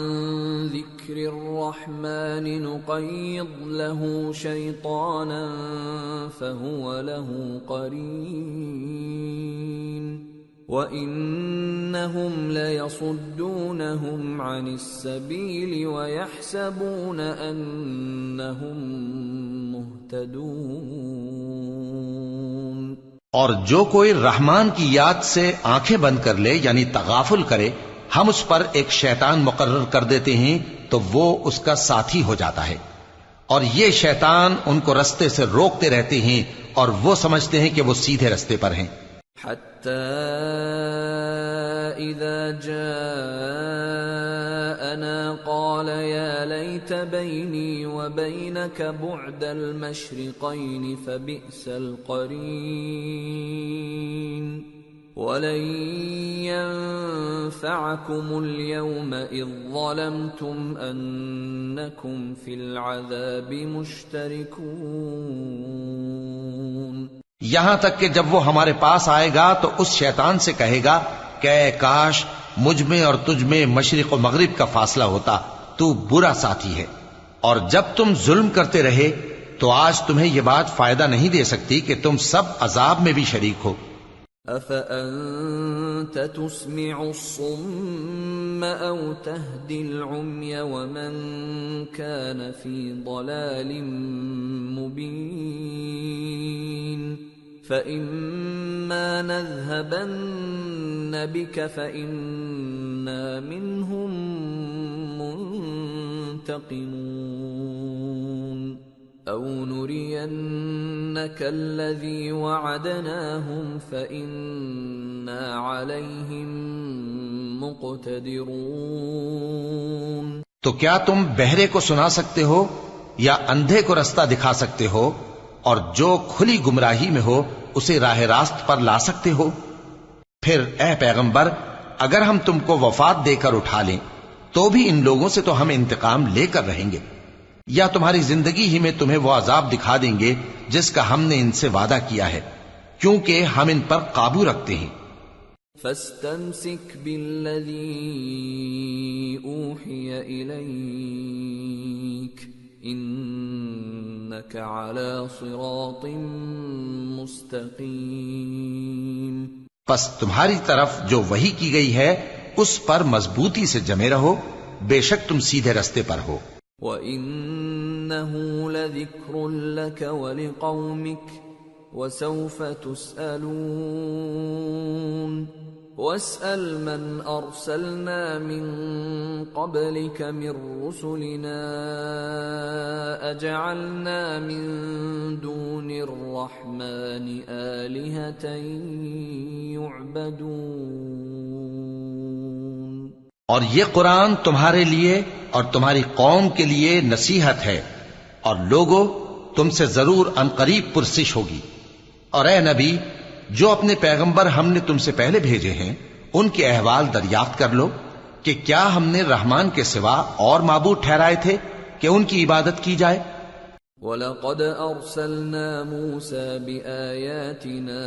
ذكر الرحمن نقيض له شيطانا فهو له قرين وإنهم ليصدونهم عن السبيل ويحسبون أنهم مهتدون۔ اور جو کوئی رحمان کی یاد سے آنکھیں بند کر لے یعنی تغافل کرے، ہم اس پر ایک شیطان مقرر کر دیتے ہیں تو وہ اس کا ساتھی ہو جاتا ہے، اور یہ شیطان ان کو رستے سے روکتے رہتے ہیں اور وہ سمجھتے ہیں کہ وہ سیدھے رستے پر ہیں۔ حتى إذا جاءنا قال يا ليت بيني وبينك بعد المشرقين فبئس القرين ولن ينفعكم اليوم إذ ظلمتم أنكم في العذاب مشتركون۔ یہاں تک کہ جب وہ ہمارے پاس آئے گا تو اس شیطان سے کہے گا کہ اے کاش مجھ میں اور تجھ میں مشرق و مغرب کا فاصلہ ہوتا، تو برا ساتھی ہے، اور جب تم ظلم کرتے رہے تو آج تمہیں یہ بات فائدہ نہیں دے سکتی کہ تم سب عذاب میں بھی شریک ہو۔ أَفَأَنْتَ تُسْمِعُ الصُّمَّ أَوْ تَهْدِي الْعُمْيَ وَمَنْ كَانَ فِي ضَلَالٍ مُبِينٍ فَإِمَّا نَذْهَبَنَّ بِكَ فَإِنَّا مِنْهُمْ مُنْتَقِمُونَ أَوْ نُرِيَنَّكَ الَّذِي وَعَدْنَاهُمْ فَإِنَّا عَلَيْهِمْ مُقْتَدِرُونَ۔ تو کیا تم بہرے کو سنا سکتے ہو یا اندھے کو رستہ دکھا سکتے ہو، اور جو کھلی گمراہی میں ہو اسے راہ راست پر لا سکتے ہو؟ پھر اے پیغمبر، اگر ہم تم کو وفات دے کر اٹھا لیں تو بھی ان لوگوں سے تو ہم انتقام لے کر رہیں گے، یا تمہاری زندگی ہی میں تمہیں وہ عذاب دکھا دیں گے جس کا ہم نے ان سے وعدہ کیا ہے، کیونکہ ہم ان پر قابو رکھتے ہیں۔ فَاسْتَمْسِكْ بِالَّذِي أُوحِيَ إِلَيْكَ إِنَّكَ عَلَى صِرَاطٍ مُسْتَقِيمٍ۔ پس تمہاری طرف جو وحی کی گئی ہے اس پر مضبوطی سے جمے رہو، بے شک تم سیدھے رستے پر ہو۔ وَإِنَّهُ لَذِكْرٌ لَكَ وَلِقَوْمِكَ وَسَوْفَ تُسْأَلُونَ وَاسْأَلْ مَنْ أَرْسَلْنَا مِنْ قَبْلِكَ مِنْ رُسُلِنَا أَجَعَلْنَا مِنْ دُونِ الرَّحْمَنِ آلِهَةً يُعْبَدُونَ۔ اور یہ قرآن تمہارے لیے اور تمہاری قوم کے لیے نصیحت ہے، اور لوگوں تم سے ضرور عنقریب پرسش ہوگی۔ اور اے نبی، جو اپنے پیغمبر ہم نے تم سے پہلے بھیجے ہیں ان کے احوال دریافت کر لو کہ کیا ہم نے رحمان کے سوا اور معبود ٹھہرائے تھے کہ ان کی عبادت کی جائے؟ وَلَقَدْ أَرْسَلْنَا مُوسَى بِآيَاتِنَا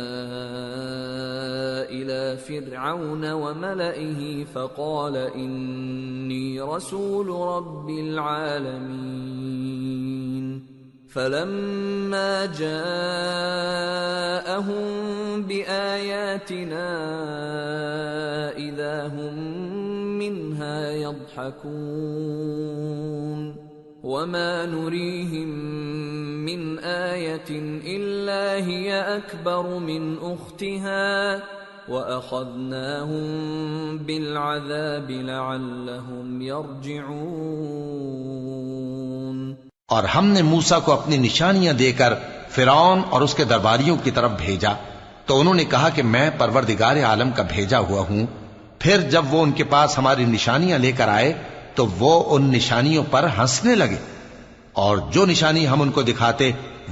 إِلَى فِرْعَوْنَ وَمَلَئِهِ فَقَالَ إِنِّي رَسُولُ رَبِّ الْعَالَمِينَ فَلَمَّا جَاءَهُم بِآيَاتِنَا إِذَا هُم مِّنْهَا يَضْحَكُونَ وَمَا نُرِيهِم مِّنْ آيَةٍ إِلَّا هِيَ أَكْبَرُ مِنْ أُخْتِهَا وَأَخَذْنَاهُم بِالْعَذَابِ لَعَلَّهُمْ يَرْجِعُونَ۔ اور ہم نے موسیٰ کو اپنی نشانیاں دے کر فرعون اور اس کے درباریوں کی طرف بھیجا تو انہوں نے کہا کہ میں پروردگار عالم کا بھیجا ہوا ہوں۔ پھر جب وہ ان کے پاس ہماری نشانیاں لے کر آئے تو وہ ان نشانیوں پر ہنسنے لگے، اور جو نشانی ہم ان کو دکھاتے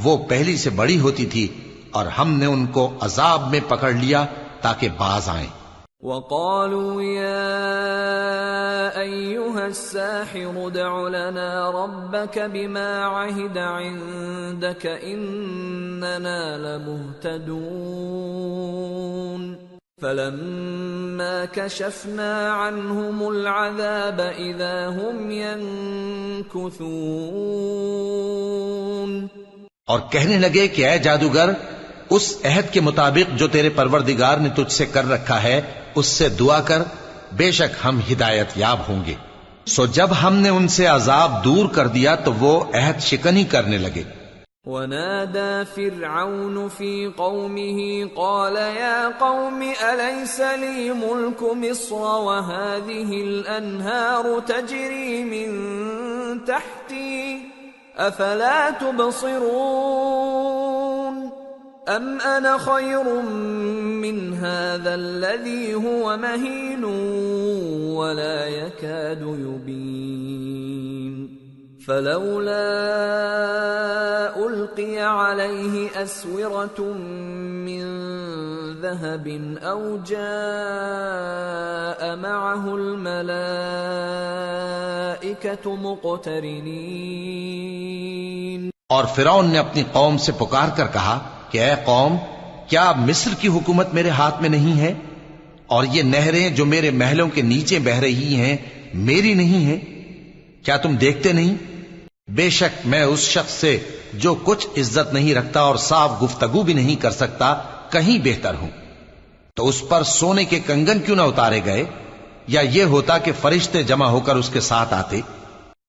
وہ پہلی سے بڑی ہوتی تھی، اور ہم نے ان کو عذاب میں پکڑ لیا تاکہ باز آئیں۔ وَقَالُوا يَا أَيُّهَا السَّاحِرُ ادْعُ لَنَا رَبَّكَ بِمَا عَهِدَ عِندَكَ إِنَّنَا لَمُهْتَدُونَ۔ فَلَمَّا كَشَفْنَا عَنْهُمُ الْعَذَابَ إِذَا هُمْ يَنكُثُونَ۔ اور کہنے لگے کہ اے جادوگر، اس عہد کے مطابق جو تیرے پروردگار نے تجھ سے کر رکھا ہے اس سے دعا کر، بے شک ہم ہدایت یاب ہوں گے۔ سو جب ہم نے ان سے عذاب دور کر دیا تو وہ عہد شکنی کرنے لگے۔ وَنَادَى فِرْعَوْنُ فِي قَوْمِهِ قَالَ يَا قَوْمِ أَلَيْسَ لِي مُلْكُ مِصْرَ وَهَٰذِهِ الْأَنْهَارُ تَجْرِي مِن تَحْتِي أَفَلَا تُبْصِرُونَ أَمْ أَنَا خَيْرٌ مِّنْ هَٰذَا الَّذِي هُوَ مَهِينٌ وَلَا يَكَادُ يُبِينُ فَلَوْلَا أُلْقِيَ عَلَيْهِ أَسْوِرَةٌ مِّن ذَهَبٍ أَوْ جَاءَ مَعَهُ الْمَلَائِكَةُ مُقْتَرِنِينَ۔ اور فرعون نے اپنی قوم سے پکار کر کہا کہ اے قوم، کیا مصر کی حکومت میرے ہاتھ میں نہیں ہے؟ اور یہ نہریں جو میرے محلوں کے نیچے بہ رہی ہیں میری نہیں ہیں؟ کیا تم دیکھتے نہیں؟ بے شک میں اس شخص سے جو کچھ عزت نہیں رکھتا اور صاف گفتگو بھی نہیں کر سکتا کہیں بہتر ہوں۔ تو اس پر سونے کے کنگن کیوں نہ اتارے گئے، یا یہ ہوتا کہ فرشتے جمع ہو کر اس کے ساتھ آتے۔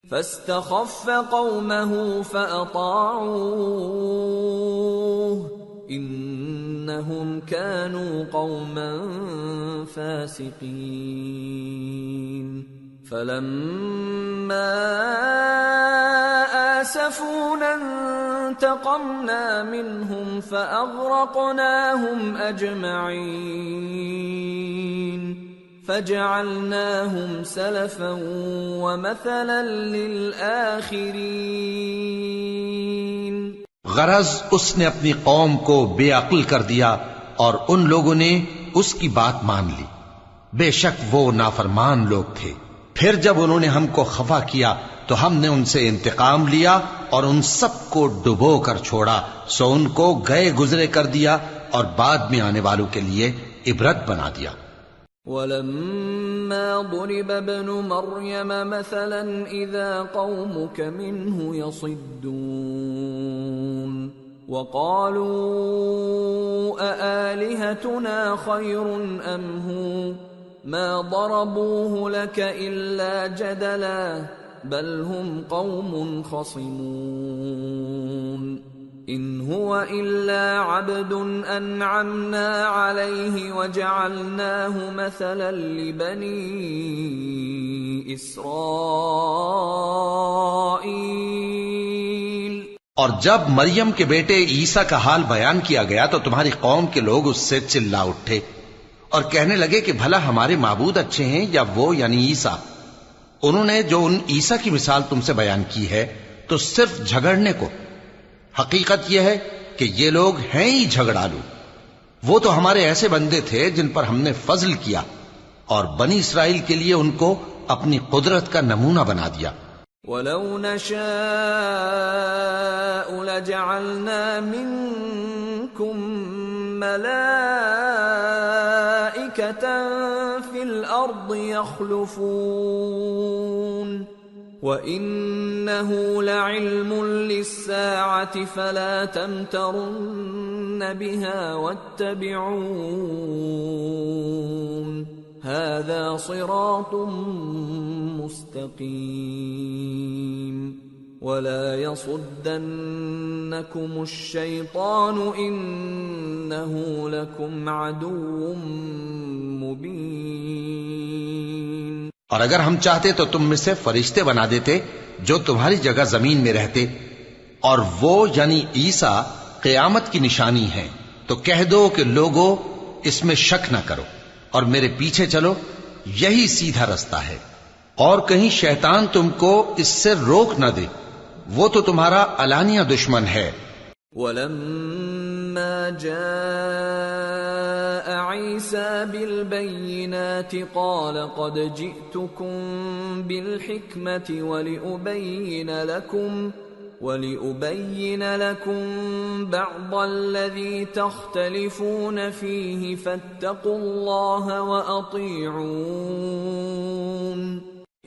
فاستخف قومه فأطاعوه إنهم كانوا قوما فاسقين فلما آسفونا انتقمنا منهم فأغرقناهم أجمعين فجعلناهم سلفا ومثلا للآخرين۔ غرض اس نے اپنی قوم کو بے عقل کر دیا اور ان لوگوں نے اس کی بات مان لی، بے شک وہ نافرمان لوگ تھے۔ پھر جب انہوں نے ہم کو خفا کیا تو ہم نے ان سے انتقام لیا اور ان سب کو ڈبو کر چھوڑا، سو ان کو گئے گزرے کر دیا اور بعد میں آنے والوں کے لیے عبرت بنا دیا۔ وَلَمَّا ضُرِبَ ابْنُ مَرْيَمَ مَثَلًا إِذَا قَوْمُكَ مِنْهُ يَصِدُّونَ وَقَالُوا أَآلِهَتُنَا خَيْرٌ أَمْ هُوَ مَا ضَرَبُوهُ لَكَ إِلَّا جَدَلًا بَلْ هُمْ قَوْمٌ خَصِمُونَ إِنْ هُوَ إِلَّا عَبْدٌ أَنْعَمْنَا عَلَيْهِ وَجَعَلْنَاهُ مَثَلًا لِبَنِي إِسْرَائِيلَ۔ اور جب مریم کے بیٹے عیسیٰ کا حال بیان کیا گیا تو تمہاری قوم کے لوگ اس سے چلا اٹھے اور کہنے لگے کہ بھلا ہمارے معبود اچھے ہیں یا وہ یعنی عیسیٰ؟ انہوں نے جو ان عیسیٰ کی مثال تم سے بیان کی ہے تو صرف جھگڑنے کو۔ حقیقت یہ ہے کہ یہ لوگ ہیں ہی جھگڑالو۔ وہ تو ہمارے ایسے بندے تھے جن پر ہم نے فضل کیا اور بنی اسرائیل کے لیے ان کو اپنی قدرت کا نمونہ بنا دیا۔ وَلَوْ نَشَاءُ لَجَعَلْنَا مِنكُم مَلَائِكَةً فِي الْأَرْضِ يَخْلُفُونَ وَإِنَّهُ لَعِلْمٌ لِلسَّاعَةِ فَلَا تَمْتَرُنَّ بِهَا وَاتَّبِعُونِ هَذَا صِرَاطٌ مُسْتَقِيمٌ وَلَا يَصُدَّنَّكُمُ الشَّيْطَانُ إِنَّهُ لَكُمْ عَدُوٌّ مُبِينٌ۔ اور اگر ہم چاہتے تو تم میں سے فرشتے بنا دیتے جو تمہاری جگہ زمین میں رہتے، اور وہ یعنی عیسیٰ قیامت کی نشانی ہیں، تو کہہ دو کہ لوگوں اس میں شک نہ کرو اور میرے پیچھے چلو، یہی سیدھا رستہ ہے، اور کہیں شیطان تم کو اس سے روک نہ دے، وہ تو تمہارا علانیہ دشمن ہے۔ وَلَمَّا جَاءَ عِيسَى بِالْبَيِّنَاتِ قَالَ قَدْ جِئْتُكُمْ بِالْحِكْمَةِ وَلِأُبَيِّنَ لَكُمْ بَعْضَ الَّذِي تَخْتَلِفُونَ فِيهِ فَاتَّقُوا اللَّهَ وَأَطِيعُونِ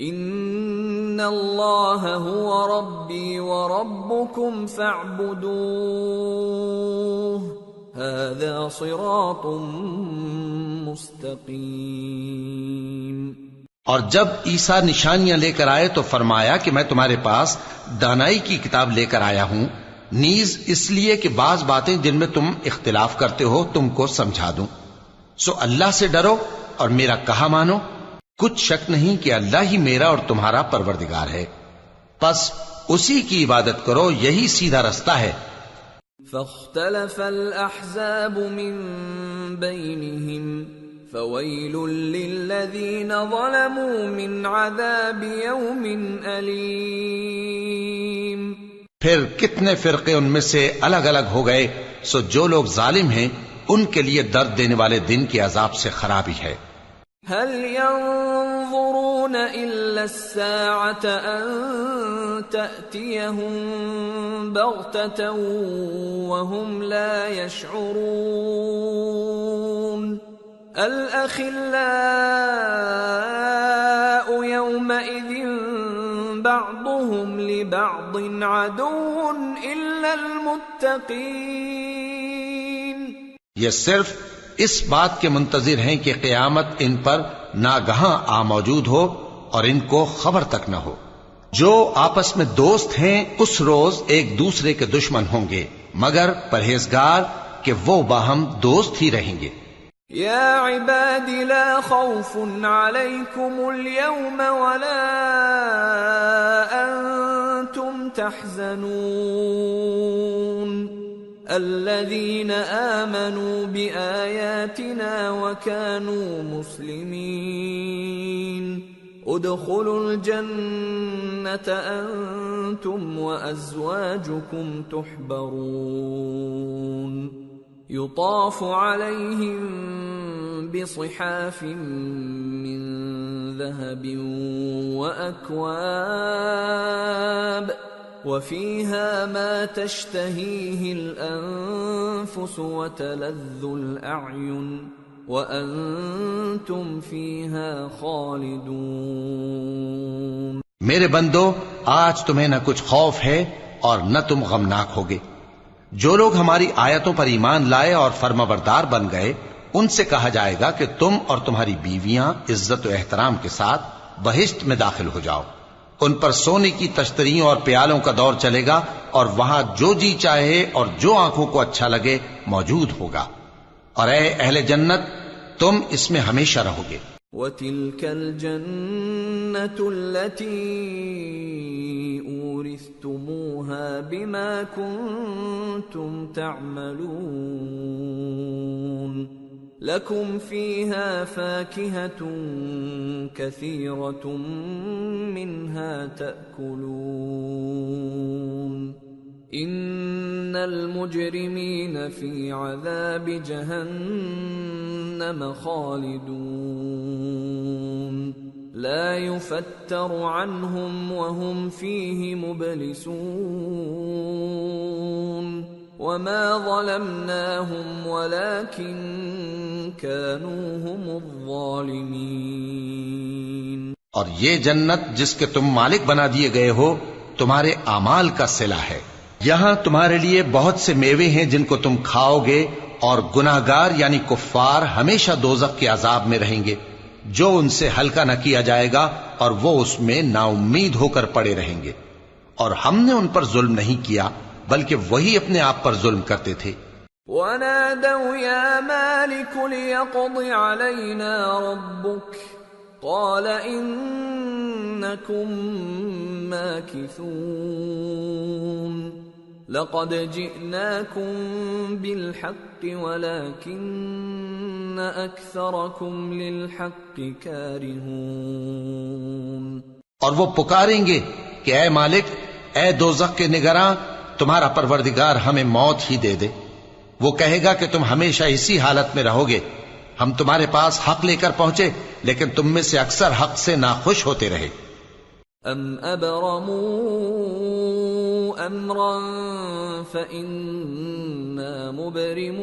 إِنَّ اللَّهَ هُوَ رَبِّي وَرَبُّكُمْ فَاعْبُدُوهُ هَذَا صِرَاطٌ مُسْتَقِيمٌ۔ اور جب عیسیٰ نشانیاں لے کر آئے تو فرمایا کہ میں تمہارے پاس دانائی کی کتاب لے کر آیا ہوں، نیز اس لیے کہ بعض باتیں جن میں تم اختلاف کرتے ہو تم کو سمجھا دوں۔ سو اللہ سے ڈرو اور میرا کہا مانو، کچھ شک نہیں کہ اللہ ہی میرا اور تمہارا پروردگار ہے، پس اسی کی عبادت کرو، یہی سیدھا رستہ ہے۔ فاختلف الأحزاب من بينهم فويل للذين ظلموا من عذاب يوم أليم۔ پھر کتنے فرقے ان میں سے الگ الگ ہو گئے، سو جو لوگ ظالم ہیں ان کے لیے درد دینے والے دن کے عذاب سے خرابی ہے۔ هل ينظرون إلا الساعة أن تأتيهم بغتة وهم لا يشعرون الأخلاء يومئذ بعضهم لبعض عدو إلا المتقين۔ یہ صرف اس بات کے منتظر ہیں کہ قیامت ان پر ناگہاں آ موجود ہو اور ان کو خبر تک نہ ہو۔ جو آپس میں دوست ہیں اس روز ایک دوسرے کے دشمن ہوں گے، مگر پرہیزگار کہ وہ باہم دوست ہی رہیں گے۔ یا عباد لا خوف علیکم اليوم ولا انتم تحزنون الذين آمنوا بآياتنا وكانوا مسلمين ادخلوا الجنة أنتم وأزواجكم تحبرون يطاف عليهم بصحاف من ذهب وأكواب وفيها ما تشتهيه الأنفس وتلذ الأعين وأنتم فيها خالدون۔ میرے بندو، آج تمہیں نہ کچھ خوف ہے اور نہ تم غمناک ہوگے۔ جو لوگ ہماری آیتوں پر ایمان لائے اور فرمانبردار بن گئے ان سے کہا جائے گا کہ تم اور تمہاری بیویاں عزت و احترام کے ساتھ بہشت میں داخل ہو جاؤ۔ ان پر سونے کی تشتریوں اور پیالوں کا دور چلے گا اور وہاں جو جی چاہے اور جو آنکھوں کو اچھا لگے موجود ہوگا، اور اے اہل جنت تم اس میں ہمیشہ رہو گے۔ وَتِلْكَ الْجَنَّةُ الَّتِي أُورِثْتُمُوهَا بِمَا كُنْتُمْ تَعْمَلُونَ لَكُمْ فِيهَا فَاكِهَةٌ كَثِيرَةٌ مِّنْهَا تَأْكُلُونَ إِنَّ الْمُجْرِمِينَ فِي عَذَابِ جَهَنَّمَ خَالِدُونَ لَا يُفَتَّرُ عَنْهُمْ وَهُمْ فِيهِ مُبْلِسُونَ وَمَا ظَلَمْنَاهُمْ وَلَكِنْ كَانُوا هُمُ الظَّالِمِينَ۔ اور یہ جنت جس کے تم مالک بنا دیے گئے ہو تمہارے اعمال کا صلہ ہے۔ یہاں تمہارے لیے بہت سے میوے ہیں جن کو تم کھاؤ گے، اور گناہگار یعنی کفار ہمیشہ دوزخ کے عذاب میں رہیں گے جو ان سے ہلکا نہ کیا جائے گا، اور وہ اس میں نا امید ہو کر پڑے رہیں گے۔ اور ہم نے ان پر ظلم نہیں کیا بلکہ وہی اپنے آپ پر ظلم کرتے تھے۔ وَنَادَوْا يَا مَالِكُ لِيَقْضِ عَلَيْنَا رَبُّكَ قَالَ إِنَّكُمْ مَاكِثُونَ لَقَدْ جِئْنَاكُمْ بِالْحَقِّ وَلَكِنَّ أَكْثَرَكُمْ لِلْحَقِّ كَارِهُونَ۔ اور وہ پکاریں گے کہ اے مالک، اے دوزخ کے نگراں، تمہارا پروردگار ہمیں موت ہی دے دے۔ وہ کہے گا کہ تم ہمیشہ اسی حالت میں رہو گے، ہم تمہارے پاس حق لے کر پہنچے لیکن تم میں سے اکثر حق سے ناخوش ہوتے رہے۔ ام ابرموا أمرا فإنا مبرمون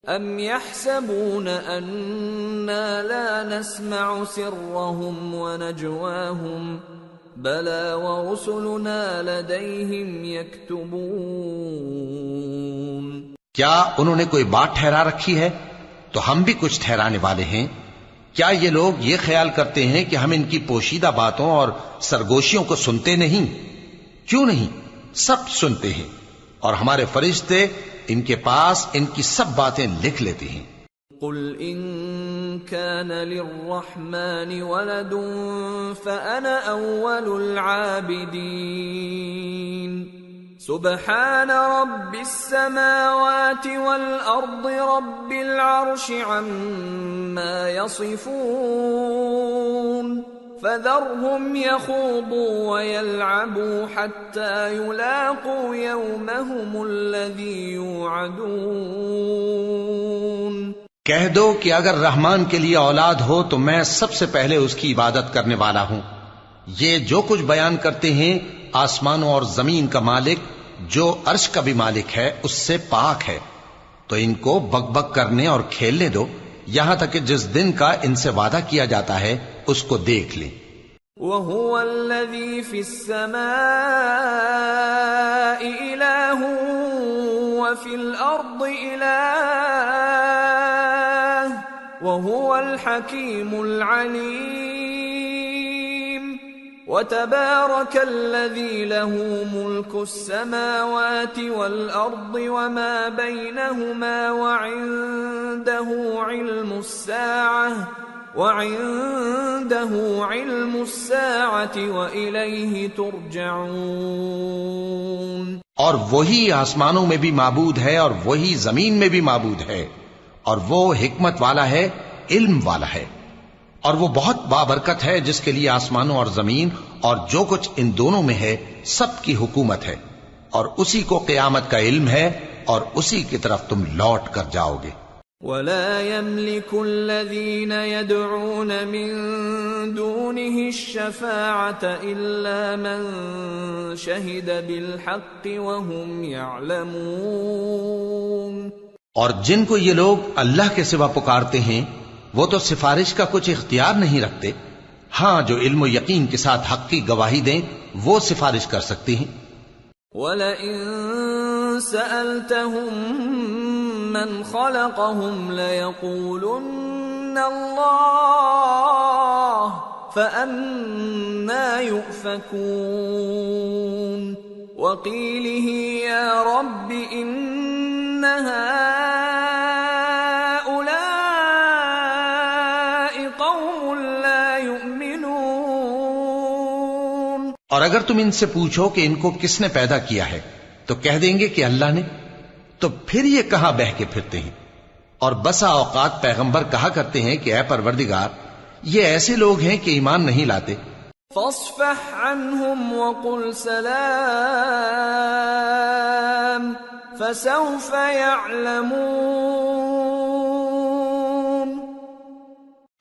أم يحسبون أنا لا نسمع سرهم ونجواهم بلى ورسلنا لديهم يكتبون. کیا انہوں نے کوئی بات ٹھہرا رکھی ہے؟ تو ہم بھی کچھ ٹھہرانے والے ہیں. کیا یہ لوگ یہ خیال کرتے ہیں کہ ہم ان کی پوشیدہ باتوں اور سرگوشیوں کو سنتے نہیں؟ کیوں نہیں، سب سنتے ہیں، اور ہمارے فرشتے ان کے پاس ان کی سب باتیں لکھ لیتے ہیں. قل ان كان للرحمن ولد فأنا أول العابدين سبحان رب السماوات والأرض رب العرش عما يصفون فذرهم يخوضوا ويلعبوا حتى يلاقوا يومهم الذي يوعدون. کہہ دو کہ اگر رحمان کے لیے اولاد ہو تو میں سب سے پہلے اس کی عبادت کرنے والا ہوں. یہ جو کچھ بیان کرتے ہیں آسمانوں اور زمین کا مالک جو عرش کا بھی مالک ہے اس سے پاک ہے، تو ان کو بک بک کرنے اور کھیلنے دو یہاں تک کہ جس دن کا ان سے وعدہ کیا جاتا ہے اس کو دیکھ لیں. وَهُوَ الَّذِي فِي السَّمَاءِ إِلَٰهٌ وَفِي الْأَرْضِ إِلَٰهٌ وَهُوَ الْحَكِيمُ الْعَلِيمُ. وَتَبَارَكَ الَّذِي لَهُ مُلْكُ السَّمَاوَاتِ وَالْأَرْضِ وَمَا بَيْنَهُمَا وَعِندَهُ عِلْمُ السَّاعَةِ وَإِلَيْهِ تُرْجَعُونَ. اور وہی آسمانوں میں بھی معبود ہے اور وہی زمین میں بھی معبود ہے، اور وہ حکمت والا ہے، علم والا ہے، اور وہ بہت بابرکت ہے جس کے لیے آسمانوں اور زمین اور جو کچھ ان دونوں میں ہے سب کی حکومت ہے، اور اسی کو قیامت کا علم ہے اور اسی کی طرف تم لوٹ کر جاؤ گے. وَلَا يَمْلِكُ الَّذِينَ يَدْعُونَ مِن دُونِهِ الشَّفَاعَةَ إِلَّا مَن شَهِدَ بِالْحَقِّ وَهُمْ يَعْلَمُونَ. اور جن کو یہ لوگ اللہ کے سوا پکارتے ہیں وہ تو سفارش کا کچھ اختیار نہیں رکھتے، ہاں جو علم و یقین کے ساتھ حق کی گواہی دیں وہ سفارش کر سکتے ہیں. وَلَئِن سَأَلْتَهُم مَّنْ خَلَقَهُمْ لَيَقُولُنَّ اللَّهُ فَأَنَّىٰ يُؤْفَكُونَ. وَقِيلِهِ يَا رَبِّ إِنَّ هَٰؤُلَاءِ قَوْمٌ لَّا يُؤْمِنُونَ. اور اگر تم ان سے پوچھو کہ ان کو کس نے پیدا کیا ہے تو کہہ دیں گے کہ اللہ نے، تو پھر یہ کہاں بہہ کے پھرتے ہیں. اور بسا اوقات پیغمبر کہا کرتے ہیں کہ اے پروردگار یہ ایسے لوگ ہیں کہ ایمان نہیں لاتے. فاصفح عنهم وقل سلام فسوف يعلمون.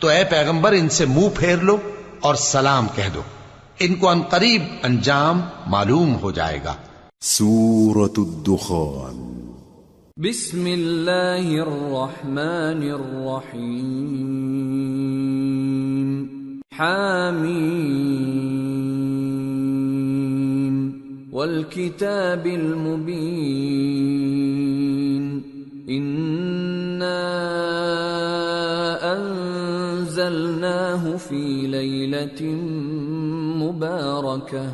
تو اے پیغمبر ان سے منہ پھیر لو اور سلام کہہ دو، ان کو ان قریب انجام معلوم ہو جائے گا. سورة الدخان. بسم اللہ الرحمن الرحیم. حامیم والکتاب المبین. انا انزلناه فی لیلۃ مبارکہ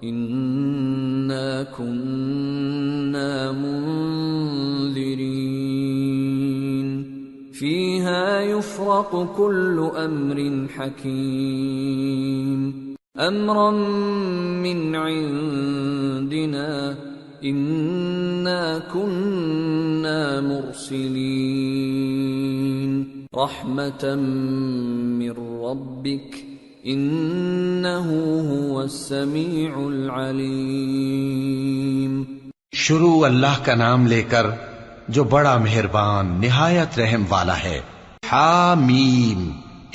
انا كنا منذرين فيها يفرق كل امر حكيم امرا من عندنا انا كنا مرسلين رحمة من ربك انه هو السميع العليم. شروع اللہ کا نام لے کر جو بڑا مہربان نہایت رحم والا ہے. حامیم.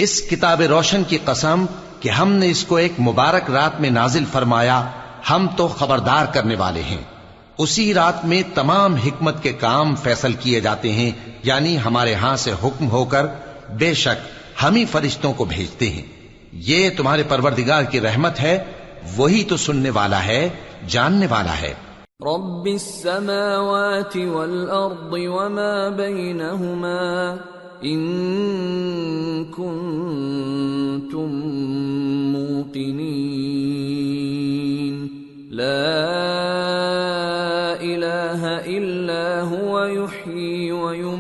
اس کتاب روشن کی قسم کہ ہم نے اس کو ایک مبارک رات میں نازل فرمایا، ہم تو خبردار کرنے والے ہیں۔ اسی رات میں تمام حکمت کے کام فیصل کیے جاتے ہیں، یعنی ہمارے ہاں سے حکم ہو کر بے شک ہم ہی فرشتوں کو بھیجتے ہیں۔ یہ تمہارے پروردگار کی رحمت ہے، وہی تو سننے والا ہے، جاننے والا ہے۔ رب السماوات والأرض وما بينهما إن كنتم موقنين لا إله إلا هو يحيي ويميت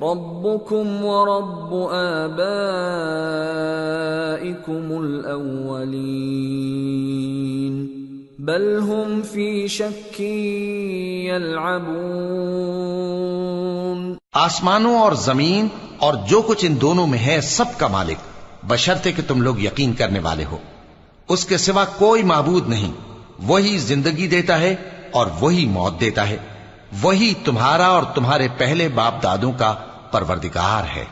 ربكم ورب آبائكم الأولين بل هم في شك يلعبون۔ آسمانوں اور زمین اور جو کچھ ان دونوں میں ہے سب کا مالک، بشرطے کہ تم لوگ یقین کرنے والے ہو۔ اس کے سوا کوئی معبود نہیں، وہی زندگی دیتا ہے اور وہی موت دیتا ہے، وہی تمہارا اور تمہارے پہلے باپ دادوں کا پروردگار ہے،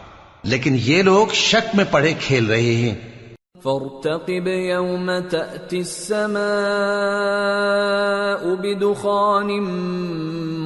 لیکن یہ لوگ شک میں پڑے کھیل رہے ہیں۔ فارتقب يوم تأتي السماء بدخان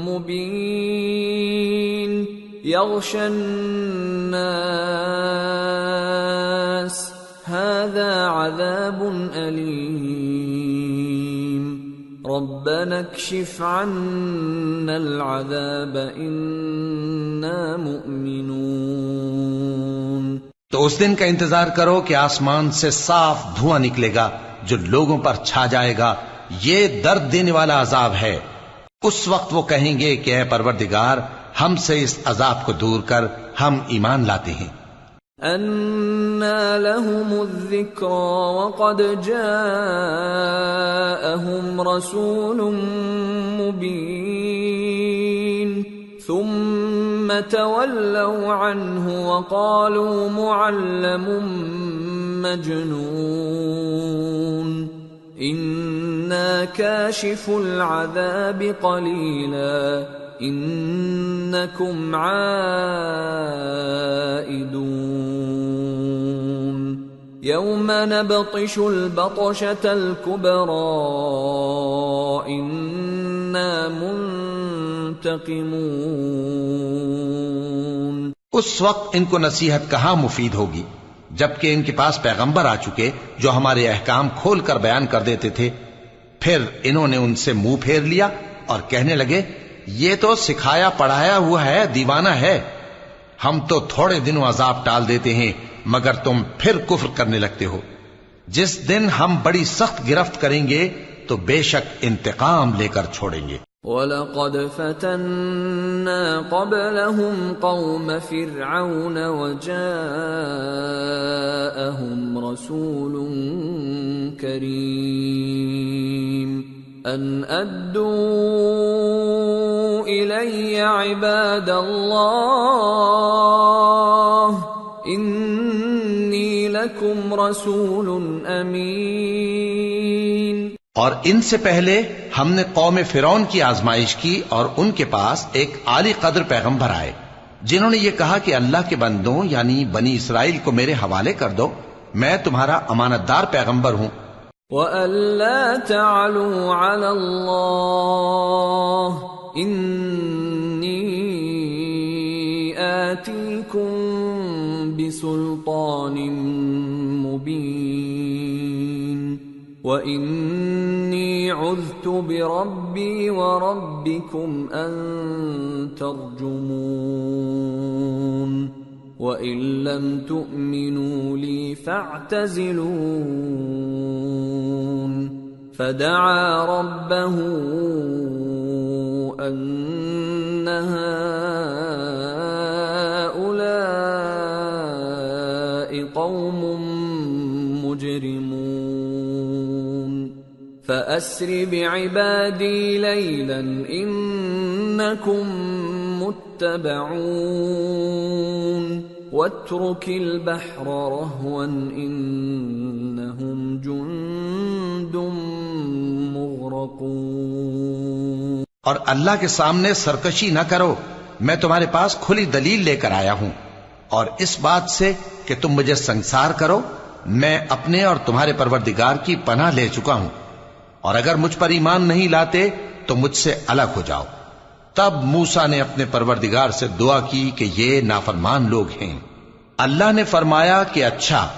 مبين يغشى الناس هذا عذاب أليم ربنا اكشف عنا العذاب إنا مؤمنون۔ تو اس دن کا انتظار کرو کہ آسمان سے صاف دھواں نکلے گا جو لوگوں پر چھا جائے گا، یہ درد دینے والا عذاب ہے۔ اس وقت وہ کہیں گے کہ اے پروردگار ہم سے اس عذاب کو دور کر، ہم ایمان لاتے ہیں۔ أَنَّى لَهُمُ الذِّكْرَى وَقَدْ جَاءَهُمْ رَسُولٌ مُبِينٌ ثُمَّ تَوَلَّوْا عَنْهُ وَقَالُوا مُعَلَّمٌ مَجْنُونٌ إِنَّا كَاشِفُو الْعَذَابِ قَلِيلًا إِنَّكُمْ عَائِدُونَ يَوْمَ نَبْطِشُ الْبَطْشَةَ الْكُبْرَى إِنَّا منتقمون۔ اس وقت ان کو نصیحت کہاں مفید ہوگی، جبکہ ان کے پاس پیغمبر آ چکے جو ہمارے احکام کھول کر بیان کر دیتے تھے۔ پھر انہوں نے ان سے منہ پھیر لیا اور کہنے لگے یہ تو سکھایا پڑھایا ہوا ہے، دیوانہ ہے، ہم تو تھوڑے دنوں عذاب ٹال دیتے ہیں مگر تم پھر کفر کرنے لگتے ہو۔ جس دن ہم بڑی سخت گرفت کریں گے تو بے شک انتقام لے کر چھوڑیں گے۔ وَلَقَدْ فَتَنَّا قَبْلَهُمْ قَوْمَ فِرْعَوْنَ وَجَاءَهُمْ رَسُولٌ كَرِيمٌ أَنْ أَدُّوا إِلَيَّ عِبَادَ اللَّهِ إِنِّي لَكُمْ رَسُولٌ أَمِينٌ۔ اور ان سے پہلے ہم نے قوم فرعون کی آزمائش کی اور ان کے پاس ایک عالی قدر پیغمبر آئے جنہوں نے یہ کہا کہ اللہ کے بندوں یعنی بنی اسرائیل کو میرے حوالے کر دو، میں تمہارا امانت دار پیغمبر ہوں۔ وَأَلَّا تَعْلُوا عَلَى اللَّهِ إِنِّي آتِيكُمْ بِسُلْطَانٍ مُبِينٍ وَإِنِّي عُذْتُ بِرَبِّي وَرَبِّكُمْ أَن تَرْجُمُونِ وَإِن لَّمْ تُؤْمِنُوا لِي فَاعْتَزِلُونِ فَدَعَا رَبَّهُ أَنَّ هَٰؤُلَاءِ قَوْمٌ مُجْرِمُونَ فَأَسْرِ بِعِبَادِي لَيْلًا إِنَّكُمْ مُتَّبَعُونَ وَاتْرُكِ الْبَحْرَ رَهْوًا إِنَّهُمْ جُندٌ مُغْرَقُونَ۔ اور اللہ کے سامنے سرکشی نہ کرو، میں تمہارے پاس کھلی دلیل لے کر آیا ہوں، اور اس بات سے کہ تم مجھے سنسار کرو، میں اپنے اور تمہارے پروردگار کی پناہ لے چکا ہوں، اور اگر مجھ پر ایمان نہیں لاتے تو مجھ سے الگ ہو جاؤ۔ تب موسیٰ نے اپنے پروردگار سے دعا کی کہ یہ نافرمان لوگ ہیں۔ اللہ نے فرمایا کہ اچھا،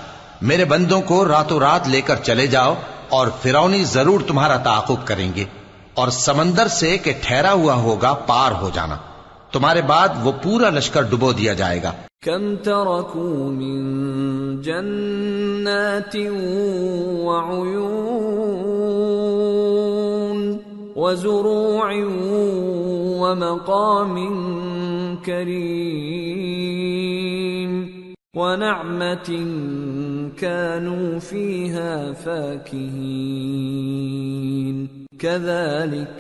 میرے بندوں کو راتوں رات لے کر چلے جاؤ، اور فرعونی ضرور تمہارا تعاقب کریں گے، اور سمندر سے کہ ٹھہرا ہوا ہوگا پار ہو جانا، تمہارے بعد وہ پورا لشکر ڈبو دیا جائے گا۔ كم تركوا من جنات وعيون وزروع ومقام كريم ونعمة كانوا فيها فاكهين كذلك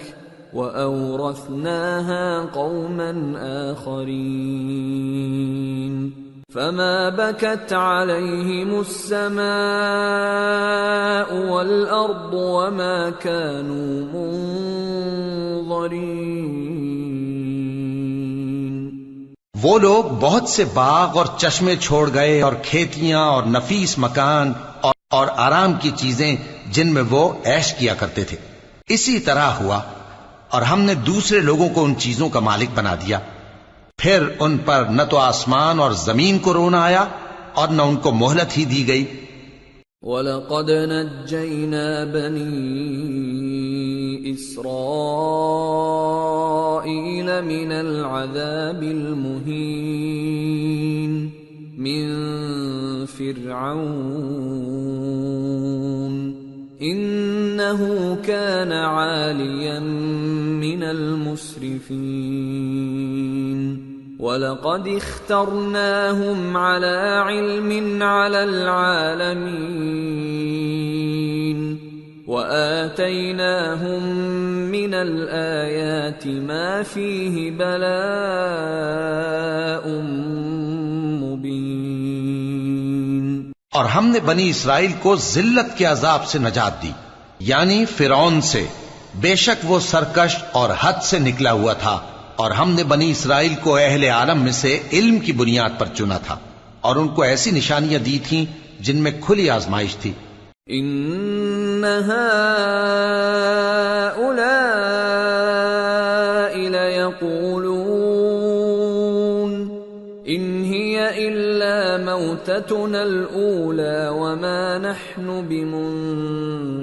وأورثناها قوما آخرين فما بكت عليهم السماء والأرض وما كانوا منظرين۔ وہ لوگ بہت سے باغ اور چشمے چھوڑ گئے، اور کھیتیاں اور نفیس مکان اور آرام کی چیزیں جن میں وہ عیش کیا کرتے تھے۔ اسی طرح ہوا، اور ہم نے دوسرے لوگوں کو ان چیزوں کا مالک بنا دیا، پھر ان پر نہ تو آسمان اور زمین کو رونا آیا اور نہ ان کو مہلت ہی دی گئی۔ وَلَقَدْ نَجَّيْنَا بَنِي إِسْرَائِيلَ مِنَ الْعَذَابِ الْمُهِينِ مِنْ فِرْعَوْنَ إِنَّهُ كَانَ عَالِيًا مِنَ الْمُسْرِفِينَ وَلَقَدِ اخْتَرْنَاهُمْ عَلَى عِلْمٍ عَلَى الْعَالَمِينَ وَآتَيْنَاهُمْ مِنَ الْآيَاتِ مَا فِيهِ بَلَاءٌ مُبِينٌ۔ اور ہم نے بنی اسرائیل کو ذلت کے عذاب سے نجات دی، یعنی فرعون سے، بے شک وہ سرکش اور حد سے نکلا ہوا تھا، اور ہم نے بنی اسرائیل کو اہل عالم میں سے علم کی بنیاد پر چنا تھا، اور ان کو ایسی نشانیاں دی تھیں جن میں کھلی آزمائش تھی۔ ان هؤلاء ليقولون ان هي الا موتتنا الاولى وما نحن بمنشرين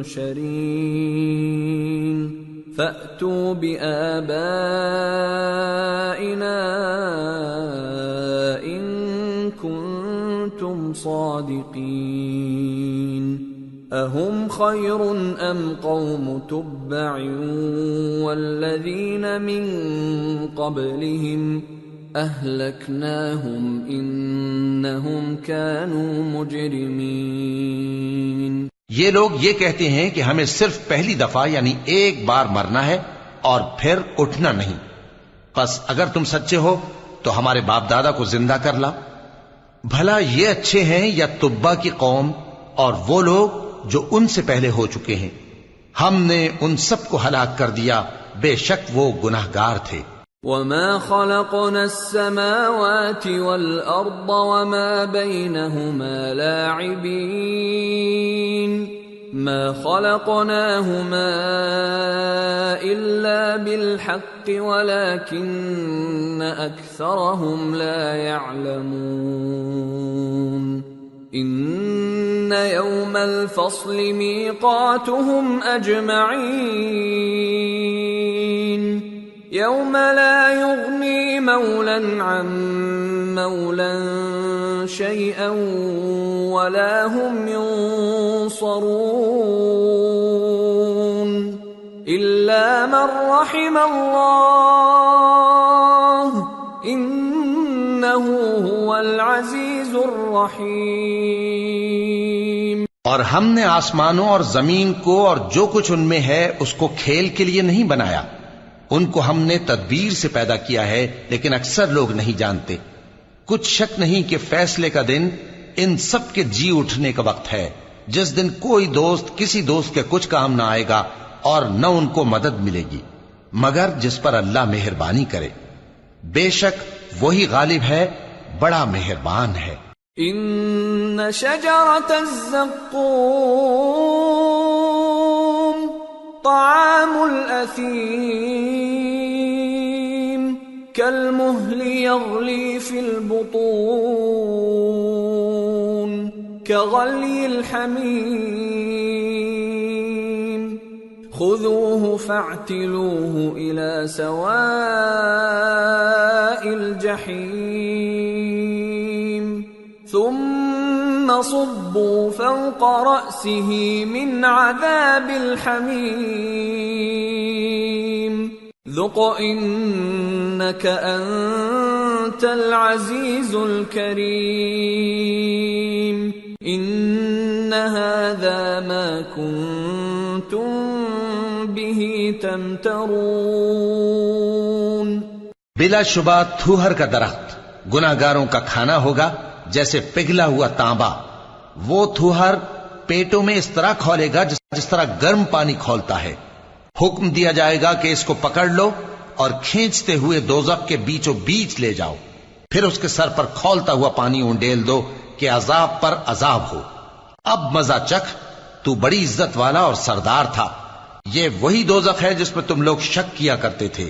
فأتوا بآبائنا إن كنتم صادقين أهم خير أم قوم تبع والذين من قبلهم أهلكناهم إنهم كانوا مجرمين۔ یہ لوگ یہ کہتے ہیں کہ ہمیں صرف پہلی دفعہ یعنی ایک بار مرنا ہے اور پھر اٹھنا نہیں، پس اگر تم سچے ہو تو ہمارے باپ دادا کو زندہ کر لا۔ بھلا یہ اچھے ہیں یا تبا کی قوم اور وہ لوگ جو ان سے پہلے ہو چکے ہیں؟ ہم نے ان سب کو ہلاک کر دیا، بے شک وہ گناہگار تھے۔ وَمَا خَلَقْنَا السَّمَاوَاتِ وَالْأَرْضَ وَمَا بَيْنَهُمَا لَاعِبِينَ مَا خَلَقْنَاهُمَا إِلَّا بِالْحَقِّ وَلَكِنَّ أَكْثَرَهُمْ لَا يَعْلَمُونَ إِنَّ يَوْمَ الْفَصْلِ مِيقَاتُهُمْ أَجْمَعِينَ يوم لا يغني مولا عن مولا شيئا ولا هم ينصرون إلا من رحم الله إنه هو العزيز الرحيم۔ اور ہم نے آسمانوں اور زمین کو اور جو کچھ ان میں ہے اس کو کھیل کے لیے نہیں بنایا، ان کو ہم نے تدبیر سے پیدا کیا ہے، لیکن اکثر لوگ نہیں جانتے۔ کچھ شک نہیں کہ فیصلے کا دن ان سب کے جی اٹھنے کا وقت ہے، جس دن کوئی دوست کسی دوست کے کچھ کام نہ آئے گا اور نہ ان کو مدد ملے گی مگر جس پر اللہ مہربانی کرے۔ بے شک وہی غالب ہے، بڑا مہربان ہے۔ إن شجرة الزقوم طعام الأثيم كالمهل يغلي في البطون كغلي الحميم خذوه فاعتلوه إلى سواء الجحيم ثم صبوا فوق رأسه من عذاب الحميم ذق إنك أنت العزيز الكريم إن هذا ما كنتم به تمترون. بلا شبہ تھوہر کا درخت گناہگاروں کا کھانا ہوگا جیسے پگھلا ہوا تانبا. وہ تھوہر پیٹوں میں اس طرح کھولے گا جس طرح گرم پانی کھولتا ہے. حکم دیا جائے گا کہ اس کو پکڑ لو اور کھینچتے ہوئے دوزخ کے بیچوں بیچ لے جاؤ. پھر اس کے سر پر کھولتا ہوا پانی اونڈیل دو کہ عذاب پر عذاب ہو. اب مزہ چکھ، تو بڑی عزت والا اور سردار تھا. یہ وہی دوزخ ہے جس میں تم لوگ شک کیا کرتے تھے.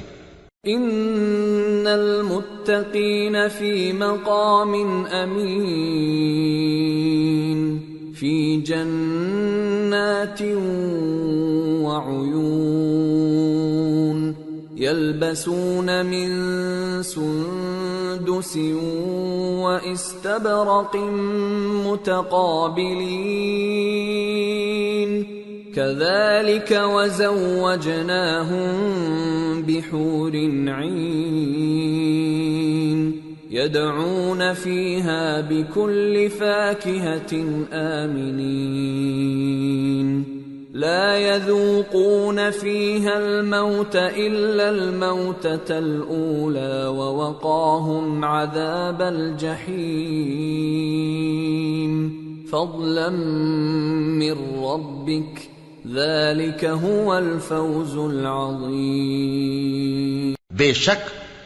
ان المتقین فی مقام امین فی جنات وعیون یلبسون من سندس واستبرق متقابلین كذلك وزوجناهم بحور عين يدعون فيها بكل فاكهة آمنين لا يذوقون فيها الموت إلا الموتة الأولى ووقاهم عذاب الجحيم فضلا من ربك ذلك هو الفوز العظیم. بے شک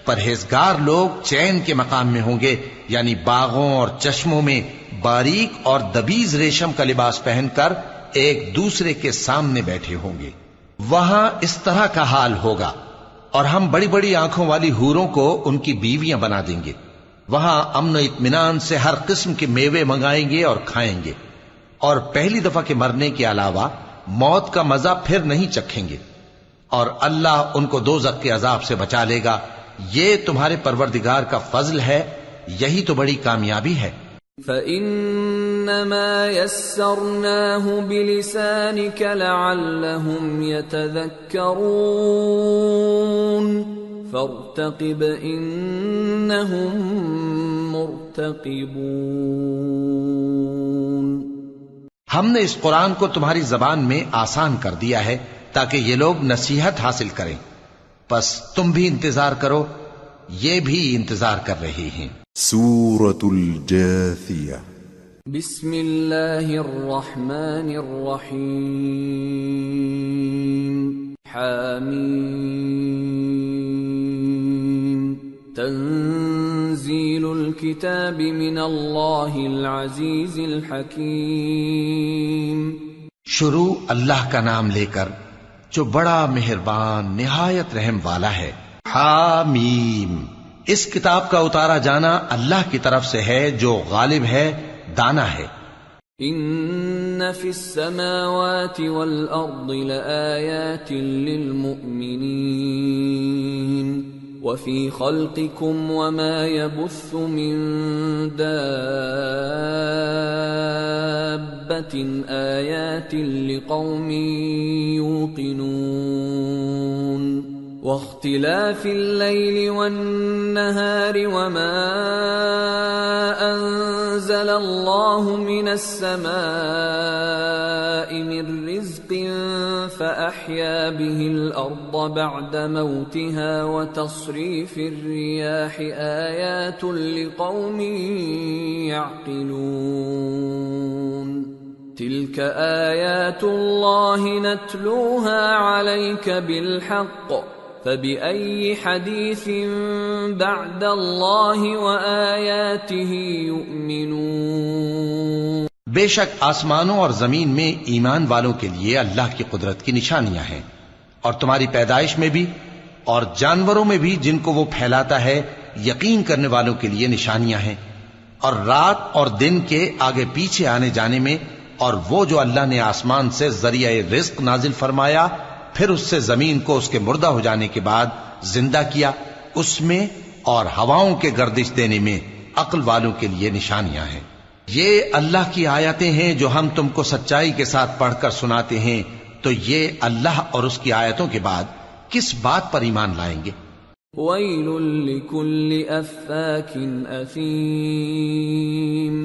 پرہیزگار لوگ چین کے مقام میں ہوں گے، یعنی باغوں اور چشموں میں باریک اور دبیز ریشم کا لباس پہن کر ایک دوسرے کے سامنے بیٹھے ہوں گے. وہاں اس طرح کا حال ہوگا، اور ہم بڑی بڑی آنکھوں والی حوروں کو ان کی بیویاں بنا دیں گے. وہاں امن و اطمینان سے ہر قسم کے میوے منگائیں گے اور کھائیں گے، اور پہلی دفعہ کے مرنے کے علاوہ موت کا مزہ پھر نہیں چکھیں گے. اور اللہ ان کو دوزخ کے عذاب سے بچا لے گا. یہ تمہارے پروردگار کا فضل ہے، یہی تو بڑی کامیابی ہے. فَإِنَّمَا يَسَّرْنَاهُ بِلِسَانِكَ لَعَلَّهُمْ يَتَذَكَّرُونَ فَارْتَقِبْ إِنَّهُمْ مُرْتَقِبُونَ. ہم نے اس قرآن کو تمہاری زبان میں آسان کر دیا ہے تاکہ یہ لوگ نصیحت حاصل کریں. پس تم بھی انتظار کرو، یہ بھی انتظار کر رہے ہیں. سورة الجاثیہ. بسم اللہ الرحمن الرحیم. حامیم. تنزیل الكتاب من اللہ العزیز الحکیم. شروع اللہ کا نام لے کر جو بڑا مہربان نہایت رحم والا ہے. حامیم. اس کتاب کا اتارا جانا اللہ کی طرف سے ہے جو غالب ہے، دانا ہے. ان فی السماوات والارض لآیات للمؤمنین وفی خلقکم وما يبث من دابة آیات لقوم یوقنون. واختلاف الليل والنهار وما أنزل الله من السماء من رزق فأحيا به الأرض بعد موتها وتصريف الرياح آيات لقوم يعقلون. تلك آيات الله نتلوها عليك بالحق فبأي حديث بعد الله وآياته يؤمنون۔ بے شک آسمانوں اور زمین میں ایمان والوں کے لیے اللہ کی قدرت کی نشانیاں ہیں، اور تمہاری پیدائش میں بھی اور جانوروں میں بھی جن کو وہ پھیلاتا ہے یقین کرنے والوں کے لیے نشانیاں ہیں، اور رات اور دن کے آگے پیچھے آنے جانے میں، اور وہ جو اللہ نے آسمان سے ذریعہ رزق نازل فرمایا پھر اس سے زمین کو اس کے مردہ ہو جانے کے بعد زندہ کیا، اس میں اور ہواؤں کے گردش دینے میں عقل والوں کے لیے نشانیاں ہیں۔ یہ اللہ کی آیتیں ہیں جو ہم تم کو سچائی کے ساتھ پڑھ کر سناتے ہیں، تو یہ اللہ اور اس کی آیتوں کے بعد کس بات پر ایمان لائیں گے؟ وَيْلٌ لِكُلِّ أَفَّاكٍ أَثِيمٍ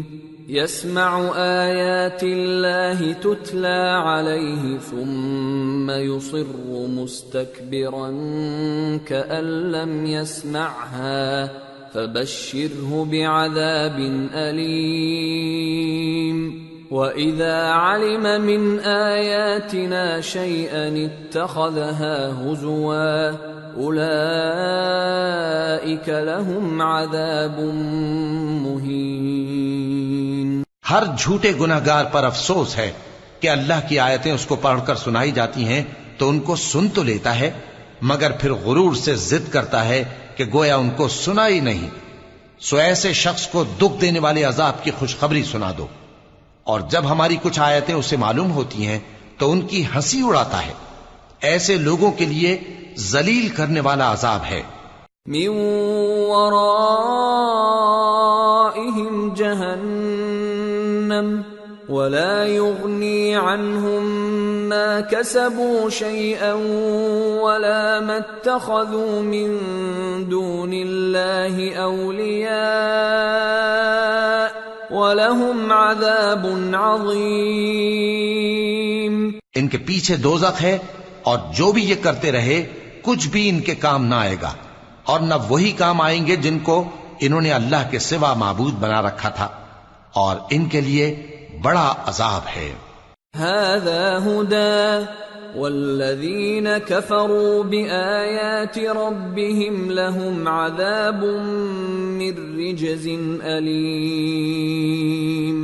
يَسْمَعُ آيَاتِ اللَّهِ تُتْلَى عَلَيْهِ ثُمَّ يُصِرُّ مُسْتَكْبِرًا كَأَن لَّمْ يَسْمَعْهَا فَبَشِّرْهُ بِعَذَابٍ أَلِيمٍ وَإِذَا عَلِمَ مِنْ آيَاتِنَا شَيْئًا اتَّخَذَهَا هُزُوًا أُولَئِكَ لَهُمْ عَذَابٌ مُهِينٌ۔ ہر جھوٹے گناہگار پر افسوس ہے کہ اللہ کی آیتیں اس کو پڑھ کر سنائی جاتی ہیں تو ان کو سن تو لیتا ہے مگر پھر غرور سے ضد کرتا ہے کہ گویا ان کو سنا ہی نہیں۔ سو ایسے شخص کو دکھ دینے والے عذاب کی خوشخبری سنا دو، اور جب ہماری کچھ آیتیں اسے معلوم ہوتی ہیں تو ان کی ہنسی اڑاتا ہے۔ ایسے لوگوں کے لیے ذلیل کرنے والا عذاب ہے۔ من ورائهم جہنم ولا يغني عنهم ما كسبوا شيئا ولا ما اتخذوا من دون الله أولياء وَلَهُمْ عَذَابٌ عَظِيمٌ۔ ان کے پیچھے دوزخ ہے، اور جو بھی یہ کرتے رہے کچھ بھی ان کے کام نہ آئے گا، اور نہ وہی کام آئیں گے جن کو انہوں نے اللہ کے سوا معبود بنا رکھا تھا، اور ان کے لیے بڑا عذاب ہے۔ هَذَا هُدًى وَالَّذِينَ كَفَرُوا بِآيَاتِ رَبِّهِمْ لَهُمْ عَذَابٌ مِّن رِّجْزٍ أَلِيمٌ۔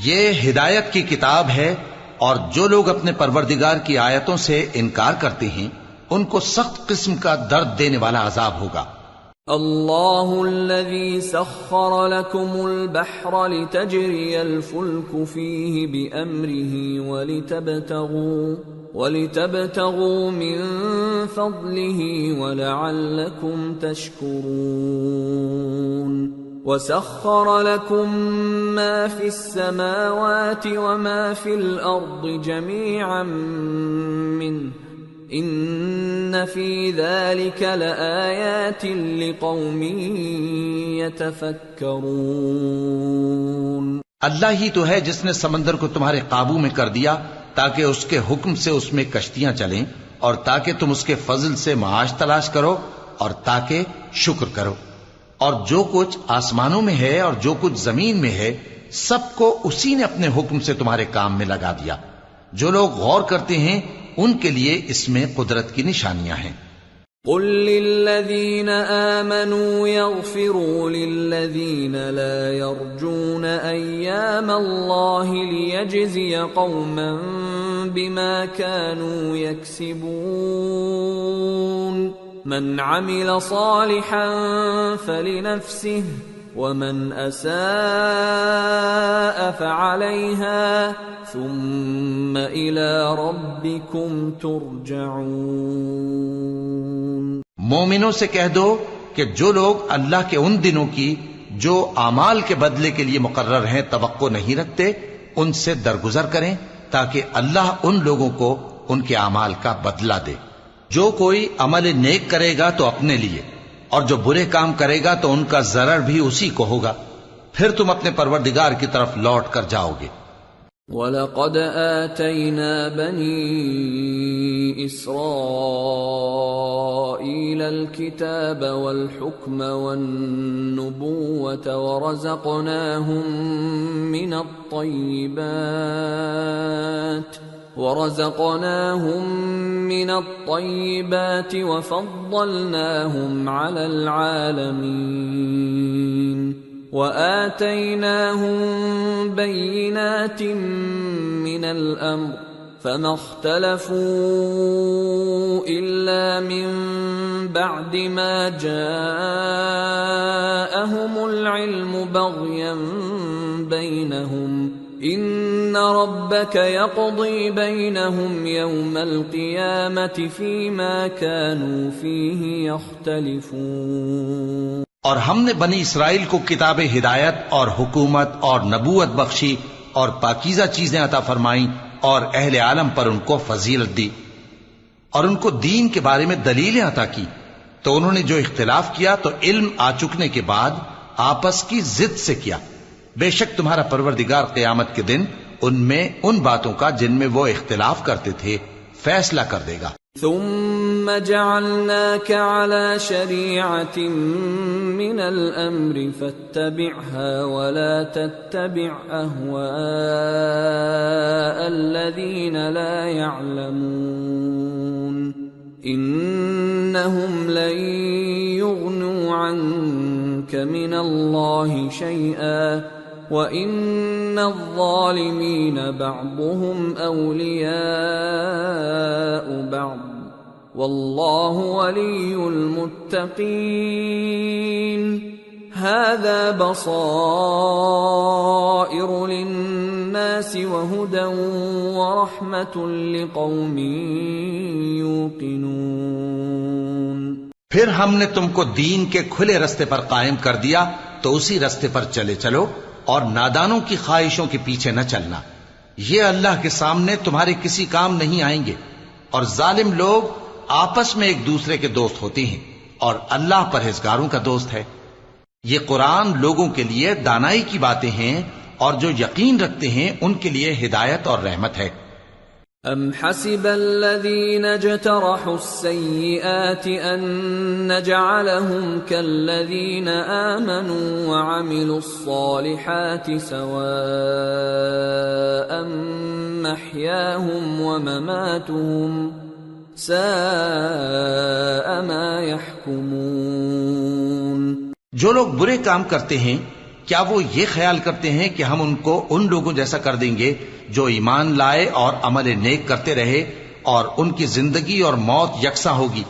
یہ ہدایت کی کتاب ہے، اور جو لوگ اپنے پروردگار کی آیتوں سے انکار کرتے ہیں ان کو سخت قسم کا درد دینے والا عذاب ہوگا۔ اللہ الذی سخر لکم البحر لتجری الفلک فیہ بأمرہ ولتبتغوا من فضلہ ولعلکم تشکرون۔ وَسَخَّرَ لَكُم مَّا فِي السَّمَاوَاتِ وَمَا فِي الْأَرْضِ جَمِيعًا مِّنْهُ إِنَّ فِي ذَلِكَ لَآيَاتٍ لِقَوْمٍ يَتَفَكَّرُونَ۔ اللہ ہی تو ہے جس نے سمندر کو تمہارے قابو میں کر دیا تاکہ اس کے حکم سے اس میں کشتیاں چلیں، اور تاکہ تم اس کے فضل سے معاش تلاش کرو، اور تاکہ شکر کرو۔ اور جو کچھ آسمانوں میں ہے اور جو کچھ زمین میں ہے سب کو اسی نے اپنے حکم سے تمہارے کام میں لگا دیا۔ جو لوگ غور کرتے ہیں ان کے لیے اس میں قدرت کی نشانیاں ہیں۔ قل للذین آمنوا یغفروا للذین لا یرجون ایام اللہ لیجزی قوما بما كانوا یکسبون۔ من عمل صالحا فلنفسه ومن اساء فعليها ثم الى ربكم ترجعون۔ مومنوں سے کہہ دو کہ جو لوگ اللہ کے ان دنوں کی جو اعمال کے بدلے کے لیے مقرر ہیں توقع نہیں رکھتے ان سے درگزر کریں تاکہ اللہ ان لوگوں کو ان کے اعمال کا بدلہ دے۔ جو کوئی عمل نیک کرے گا تو اپنے لیے، اور جو برے کام کرے گا تو ان کا ضرر بھی اسی کو ہوگا، پھر تم اپنے پروردگار کی طرف لوٹ کر جاؤ گے۔ وَلَقَدْ آتَيْنَا بَنِي إِسْرَائِيلَ الْكِتَابَ وَالْحُكْمَ وَالنُّبُوَّةَ وَرَزَقْنَاهُمْ مِنَ الطَّيِّبَاتِ ورزقناهم من الطيبات وفضلناهم على العالمين وآتيناهم بينات من الأمر فما اختلفوا إلا من بعد ما جاءهم العلم بغيا بينهم إن ربك يقضي بينهم يوم القيامة فيما كانوا فيه يختلفون۔ اور ہم نے بنی اسرائیل کو کتاب ہدایت اور حکومت اور نبوت بخشی اور پاکیزہ چیزیں عطا فرمائیں اور اہل عالم پر ان کو فضیلت دی اور ان کو دین کے بارے میں دلیلیں عطا کی، تو انہوں نے جو اختلاف کیا تو علم آ چکنے کے بعد آپس کی ضد سے کیا۔ بے شک تمہارا پروردگار قیامت کے دن ان میں ان باتوں کا جن میں وہ اختلاف کرتے تھے فیصلہ کر دے گا۔ ثم جعلناك على شريعة من الأمر فاتبعها ولا تتبع أهواء الذين لا يعلمون إنهم لن يغنوا عنك من الله شيئا وَإِنَّ الظَّالِمِينَ بَعْضُهُمْ أَوْلِيَاءُ بَعْضٍ وَاللَّهُ وَلِيُّ الْمُتَّقِينَ هَذَا بَصَائِرُ لِلنَّاسِ وَهُدًى وَرَحْمَةٌ لِقَوْمٍ يُوقِنُونَ۔ پھر ہم نے تم کو دین کے کھلے رستے پر قائم کر دیا تو اسی رستے پر چلے چلو اور نادانوں کی خواہشوں کے پیچھے نہ چلنا، یہ اللہ کے سامنے تمہارے کسی کام نہیں آئیں گے، اور ظالم لوگ آپس میں ایک دوسرے کے دوست ہوتے ہیں اور اللہ پرہیزگاروں کا دوست ہے۔ یہ قرآن لوگوں کے لیے دانائی کی باتیں ہیں اور جو یقین رکھتے ہیں ان کے لیے ہدایت اور رحمت ہے۔ أَمْ حَسِبَ الَّذِينَ اجْتَرَحُوا السَّيِّئَاتِ أَن نَّجْعَلَهُمْ كَالَّذِينَ آمَنُوا وَعَمِلُوا الصَّالِحَاتِ سَوَاءً مَّحْيَاهُمْ وَمَمَاتُهُمْ سَاءَ مَا يَحْكُمُونَ۔ جو لوگ برے کام کرتے ہیں کیا وہ یہ خیال کرتے ہیں کہ ہم ان کو ان لوگوں جیسا کر دیں گے جو ایمان لائے اور عمل نیک کرتے رہے اور ان کی زندگی اور موت یکساں ہوگی؟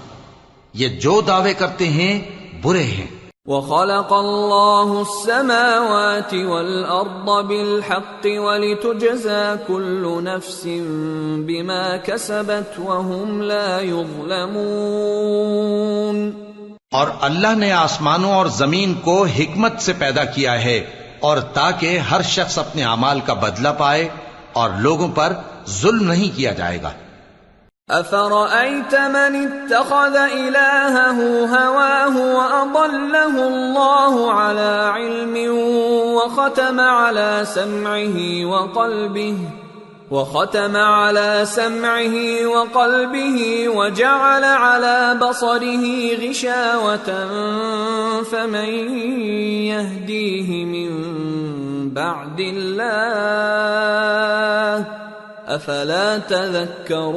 یہ جو دعوے کرتے ہیں برے ہیں۔ وَخَلَقَ اللَّهُ السَّمَاوَاتِ وَالْأَرْضَ بِالْحَقِّ وَلِتُجْزَى كُلُّ نَفْسٍ بِمَا كَسَبَتْ وَهُمْ لَا يُظْلَمُونَ۔ اور اللہ نے آسمانوں اور زمین کو حکمت سے پیدا کیا ہے اور تاکہ ہر شخص اپنے اعمال کا بدلہ پائے اور لوگوں پر ظلم نہیں کیا جائے گا۔ أَفَرَأَيْتَ مَنِ اتَّخَذَ إِلَٰهَهُ هَوَاهُ وَأَضَلَّهُ اللَّهُ عَلَىٰ عِلْمٍ وَخَتَمَ عَلَىٰ سَمْعِهِ وَقَلْبِهِ وَجَعَلَ عَلَىٰ بَصَرِهِ غِشَاوَةً فَمَن يَهْدِيهِ مِن بَعْدِ اللَّهِ أَفَلَا تَذَكَّرُونَ۔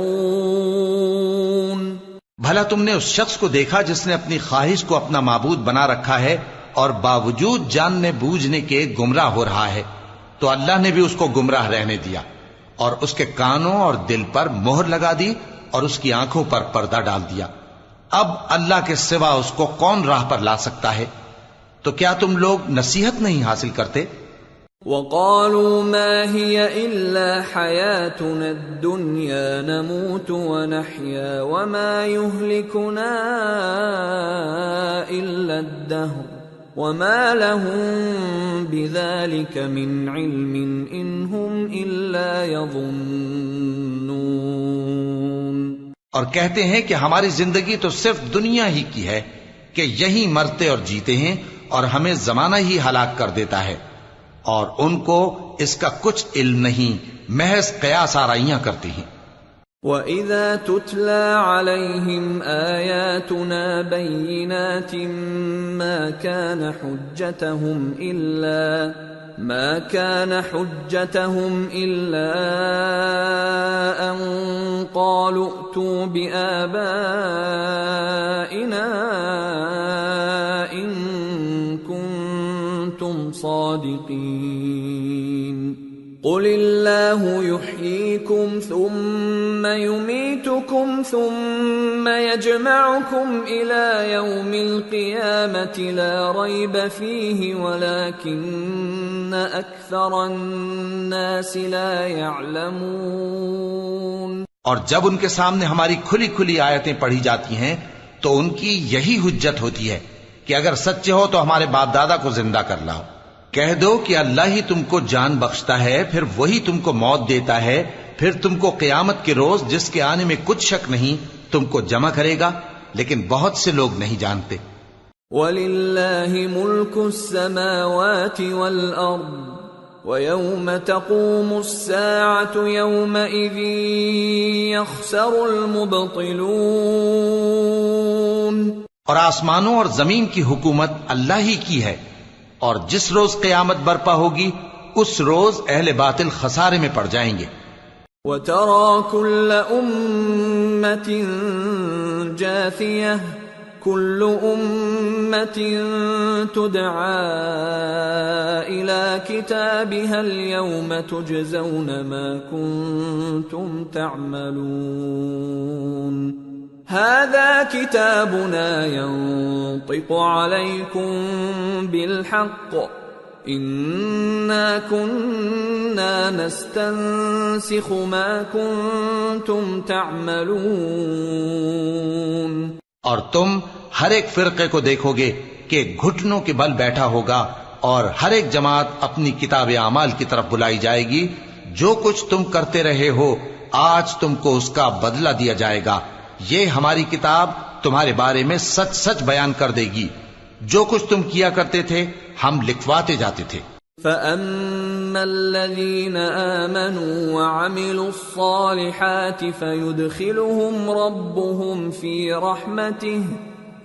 بھلا تم نے اس شخص کو دیکھا جس نے اپنی خواہش کو اپنا معبود بنا رکھا ہے اور باوجود جاننے بوجھنے کے گمراہ ہو رہا ہے، تو اللہ نے بھی اس کو گمراہ رہنے دیا اور اس کے کانوں اور دل پر مہر لگا دی اور اس کی آنکھوں پر پردہ ڈال دیا۔ اب اللہ کے سوا اس کو کون راہ پر لا سکتا ہے؟ تو کیا تم لوگ نصیحت نہیں حاصل کرتے؟ وَقَالُوا مَا هِيَ إِلَّا حَيَاتُنَا الدُّنْيَا نَمُوتُ وَنَحْيَا وَمَا يُهْلِكُنَا إِلَّا الدَّهْرُ وَمَا لَهُم بِذَلِكَ مِنْ عِلْمٍ إِنْ هُمْ إِلَّا يَظُنُّونَ۔ اور کہتے ہیں کہ ہماری زندگی تو صرف دنیا ہی کی ہے کہ یہی مرتے اور جیتے ہیں اور ہمیں زمانہ ہی ہلاک کر دیتا ہے، اور ان کو اس کا کچھ علم نہیں، محض قیاس آرائیاں کرتے ہیں۔ وَإِذَا تُتْلَى عَلَيْهِمْ آيَاتُنَا بَيِّنَاتٍ مَا كَانَ حُجَّتَهُمْ ما كان حجتهم إلا أن قالوا ائتوا بآبائنا إن كنتم صادقين قل الله يحييكم ثم يميتكم ثم يجمعكم إلى يوم القيامة لا ريب فيه ولكن أكثر الناس لا يعلمون۔ اور جب ان کے سامنے ہماری کھلی کھلی آیتیں پڑھی جاتی ہیں تو ان کی یہی حجت ہوتی ہے کہ اگر سچے ہو تو ہمارے باپ دادا کو زندہ کر لاؤ۔ کہہ دو کہ اللہ ہی تم کو جان بخشتا ہے، پھر وہی تم کو موت دیتا ہے، پھر تم کو قیامت کے روز جس کے آنے میں کچھ شک نہیں تم کو جمع کرے گا، لیکن بہت سے لوگ نہیں جانتے۔ وَلِلَّهِ مُلْكُ السَّمَاوَاتِ وَالْأَرْضِ وَيَوْمَ تَقُومُ السَّاعَةُ يَوْمَئِذٍ يَخْسَرُ الْمُبْطِلُونَ۔ اور آسمانوں اور زمین کی حکومت اللہ ہی کی ہے، اور جس روز قیامت برپا ہوگی اس روز اہل باطل خسارے میں پڑ جائیں گے۔ وَتَرَى كُلَّ أُمَّةٍ جَاثِيَةً كُلُّ أُمَّةٍ تُدْعَى إِلَى كِتَابِهَا الْيَوْمَ تُجْزَوْنَ مَا كُنتُمْ تَعْمَلُونَ هذا كتابنا ينطق عليكم بالحق إنا كنا نستنسخ ما كنتم تعملون۔ اور تم ہر ایک فرقے کو دیکھو گے کہ گھٹنوں کے بل بیٹھا ہوگا، اور ہر ایک جماعت اپنی کتاب اعمال کی طرف بلائی جائے گی۔ جو کچھ تم کرتے رہے ہو آج تم کو اس کا بدلہ دیا جائے گا۔ یہ ہماری کتاب تمہارے بارے میں سچ سچ بیان کر دے گی۔ جو کچھ تم کیا کرتے تھے ہم لکھواتے جاتے تھے۔ فَأَمَّا الَّذِينَ آمَنُوا وَعَمِلُوا الصَّالِحَاتِ فَيُدْخِلُهُمْ رَبُّهُمْ فِي رَحْمَتِهِ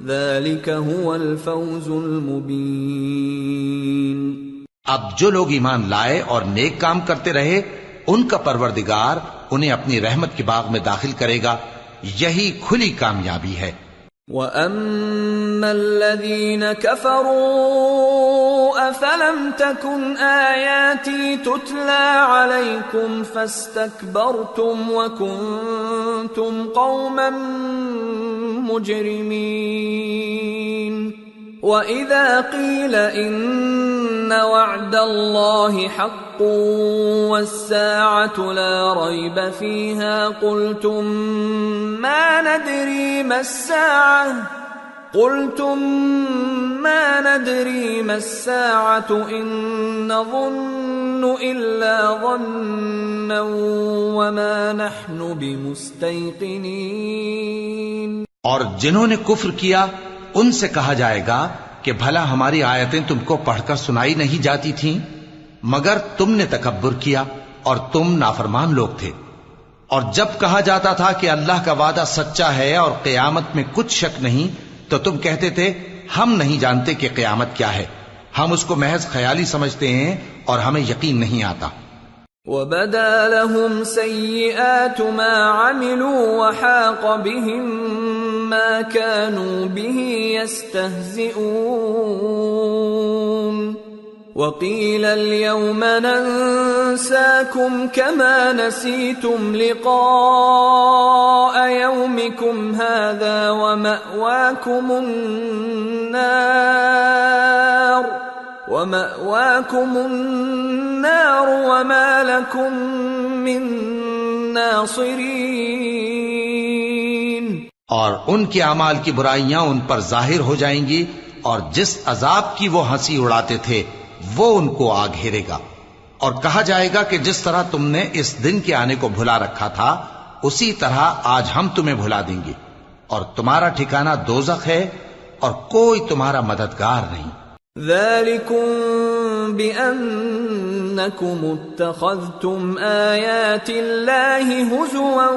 ذَلِكَ هُوَ الْفَوْزُ الْمُبِينُ۔ اب جو لوگ ایمان لائے اور نیک کام کرتے رہے ان کا پروردگار انہیں اپنی رحمت کے باغ میں داخل کرے گا، یہی کھلی کامیابی ہے۔ وَأَمَّا الَّذِينَ كَفَرُوا أَفَلَمْ تَكُنْ آيَاتِي تُتْلَى عَلَيْكُمْ فَاسْتَكْبَرْتُمْ وَكُنْتُمْ قَوْمًا مُجْرِمِينَ۔ وَإِذَا قِيلَ إِنَّ وَعْدَ اللَّهِ حَقٌّ وَالسَّاعَةُ لَا رَيْبَ فِيهَا قُلْتُمْ مَا نَدْرِي مَا السَّاعَةُ إِن نَّظُنُّ إِلَّا ظَنًّا وَمَا نَحْنُ بِمُسْتَيْقِنِينَ۔ اور جنہوں نے کفر کیا ان سے کہا جائے گا کہ بھلا ہماری آیتیں تم کو پڑھ کر سنائی نہیں جاتی تھیں، مگر تم نے تکبر کیا اور تم نافرمان لوگ تھے۔ اور جب کہا جاتا تھا کہ اللہ کا وعدہ سچا ہے اور قیامت میں کچھ شک نہیں تو تم کہتے تھے ہم نہیں جانتے کہ قیامت کیا ہے، ہم اس کو محض خیالی سمجھتے ہیں اور ہمیں یقین نہیں آتا۔ وَبَدَا لَهُمْ سَيِّئَاتُ مَا عَمِلُوا وَحَاقَ بِهِمْ مَا كَانُوا بِهِ يَسْتَهْزِئُونَ وَقِيلَ الْيَوْمَ نَنْسَاكُمْ كَمَا نَسِيتُمْ لِقَاءَ يَوْمِكُمْ هَذَا وَمَأْوَاكُمُ النَّارُ وَمَا لَكُمْ مِنْ نَاصِرِينَ۔ اور ان کے اعمال کی برائیاں ان پر ظاہر ہو جائیں گی، اور جس عذاب کی وہ ہنسی اڑاتے تھے وہ ان کو آ گھیرے گا۔ اور کہا جائے گا کہ جس طرح تم نے اس دن کے آنے کو بھلا رکھا تھا اسی طرح آج ہم تمہیں بھلا دیں گے، اور تمہارا ٹھکانہ دوزخ ہے اور کوئی تمہارا مددگار نہیں۔ ذَلِكُمْ بِأَنَّكُمُ اتَّخَذْتُمْ آيَاتِ اللَّهِ هُزُوًا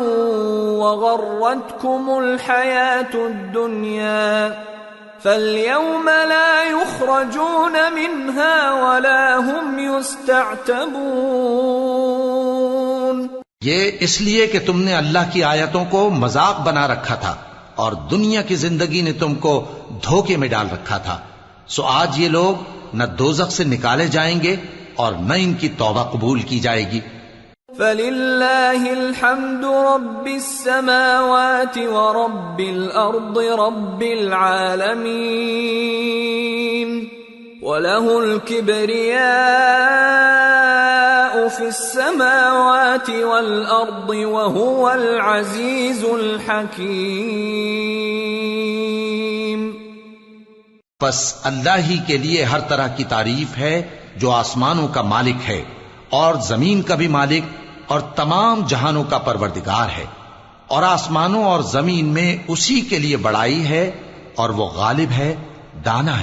وَغَرَّتْكُمُ الْحَيَاةُ الدُّنْيَا فَالْيَوْمَ لَا يُخْرَجُونَ مِنْهَا وَلَا هُمْ يُسْتَعْتَبُونَ۔ یہ اس لیے کہ تم نے اللہ کی آیتوں کو مذاق بنا رکھا تھا اور دنیا کی زندگی نے تم کو دھوکے میں ڈال رکھا تھا، سو آج یہ لوگ نہ دوزخ سے نکالے جائیں گے اور نہ ان کی توبہ قبول کی جائے گی۔ فَلِلَّهِ الْحَمْدُ رَبِّ السَّمَاوَاتِ وَرَبِّ الْأَرْضِ رَبِّ الْعَالَمِينَ وَلَهُ الْكِبْرِيَاءُ فِي السَّمَاوَاتِ وَالْأَرْضِ وَهُوَ الْعَزِيزُ الْحَكِيمُ۔ پس اللہ ہی کے لیے ہر طرح کی تعریف ہے جو آسمانوں کا مالک ہے اور زمین کا بھی مالک اور تمام جہانوں کا پروردگار ہے، اور آسمانوں اور زمین میں اسی کے لیے بڑائی ہے اور وہ غالب ہے، دانا ہے۔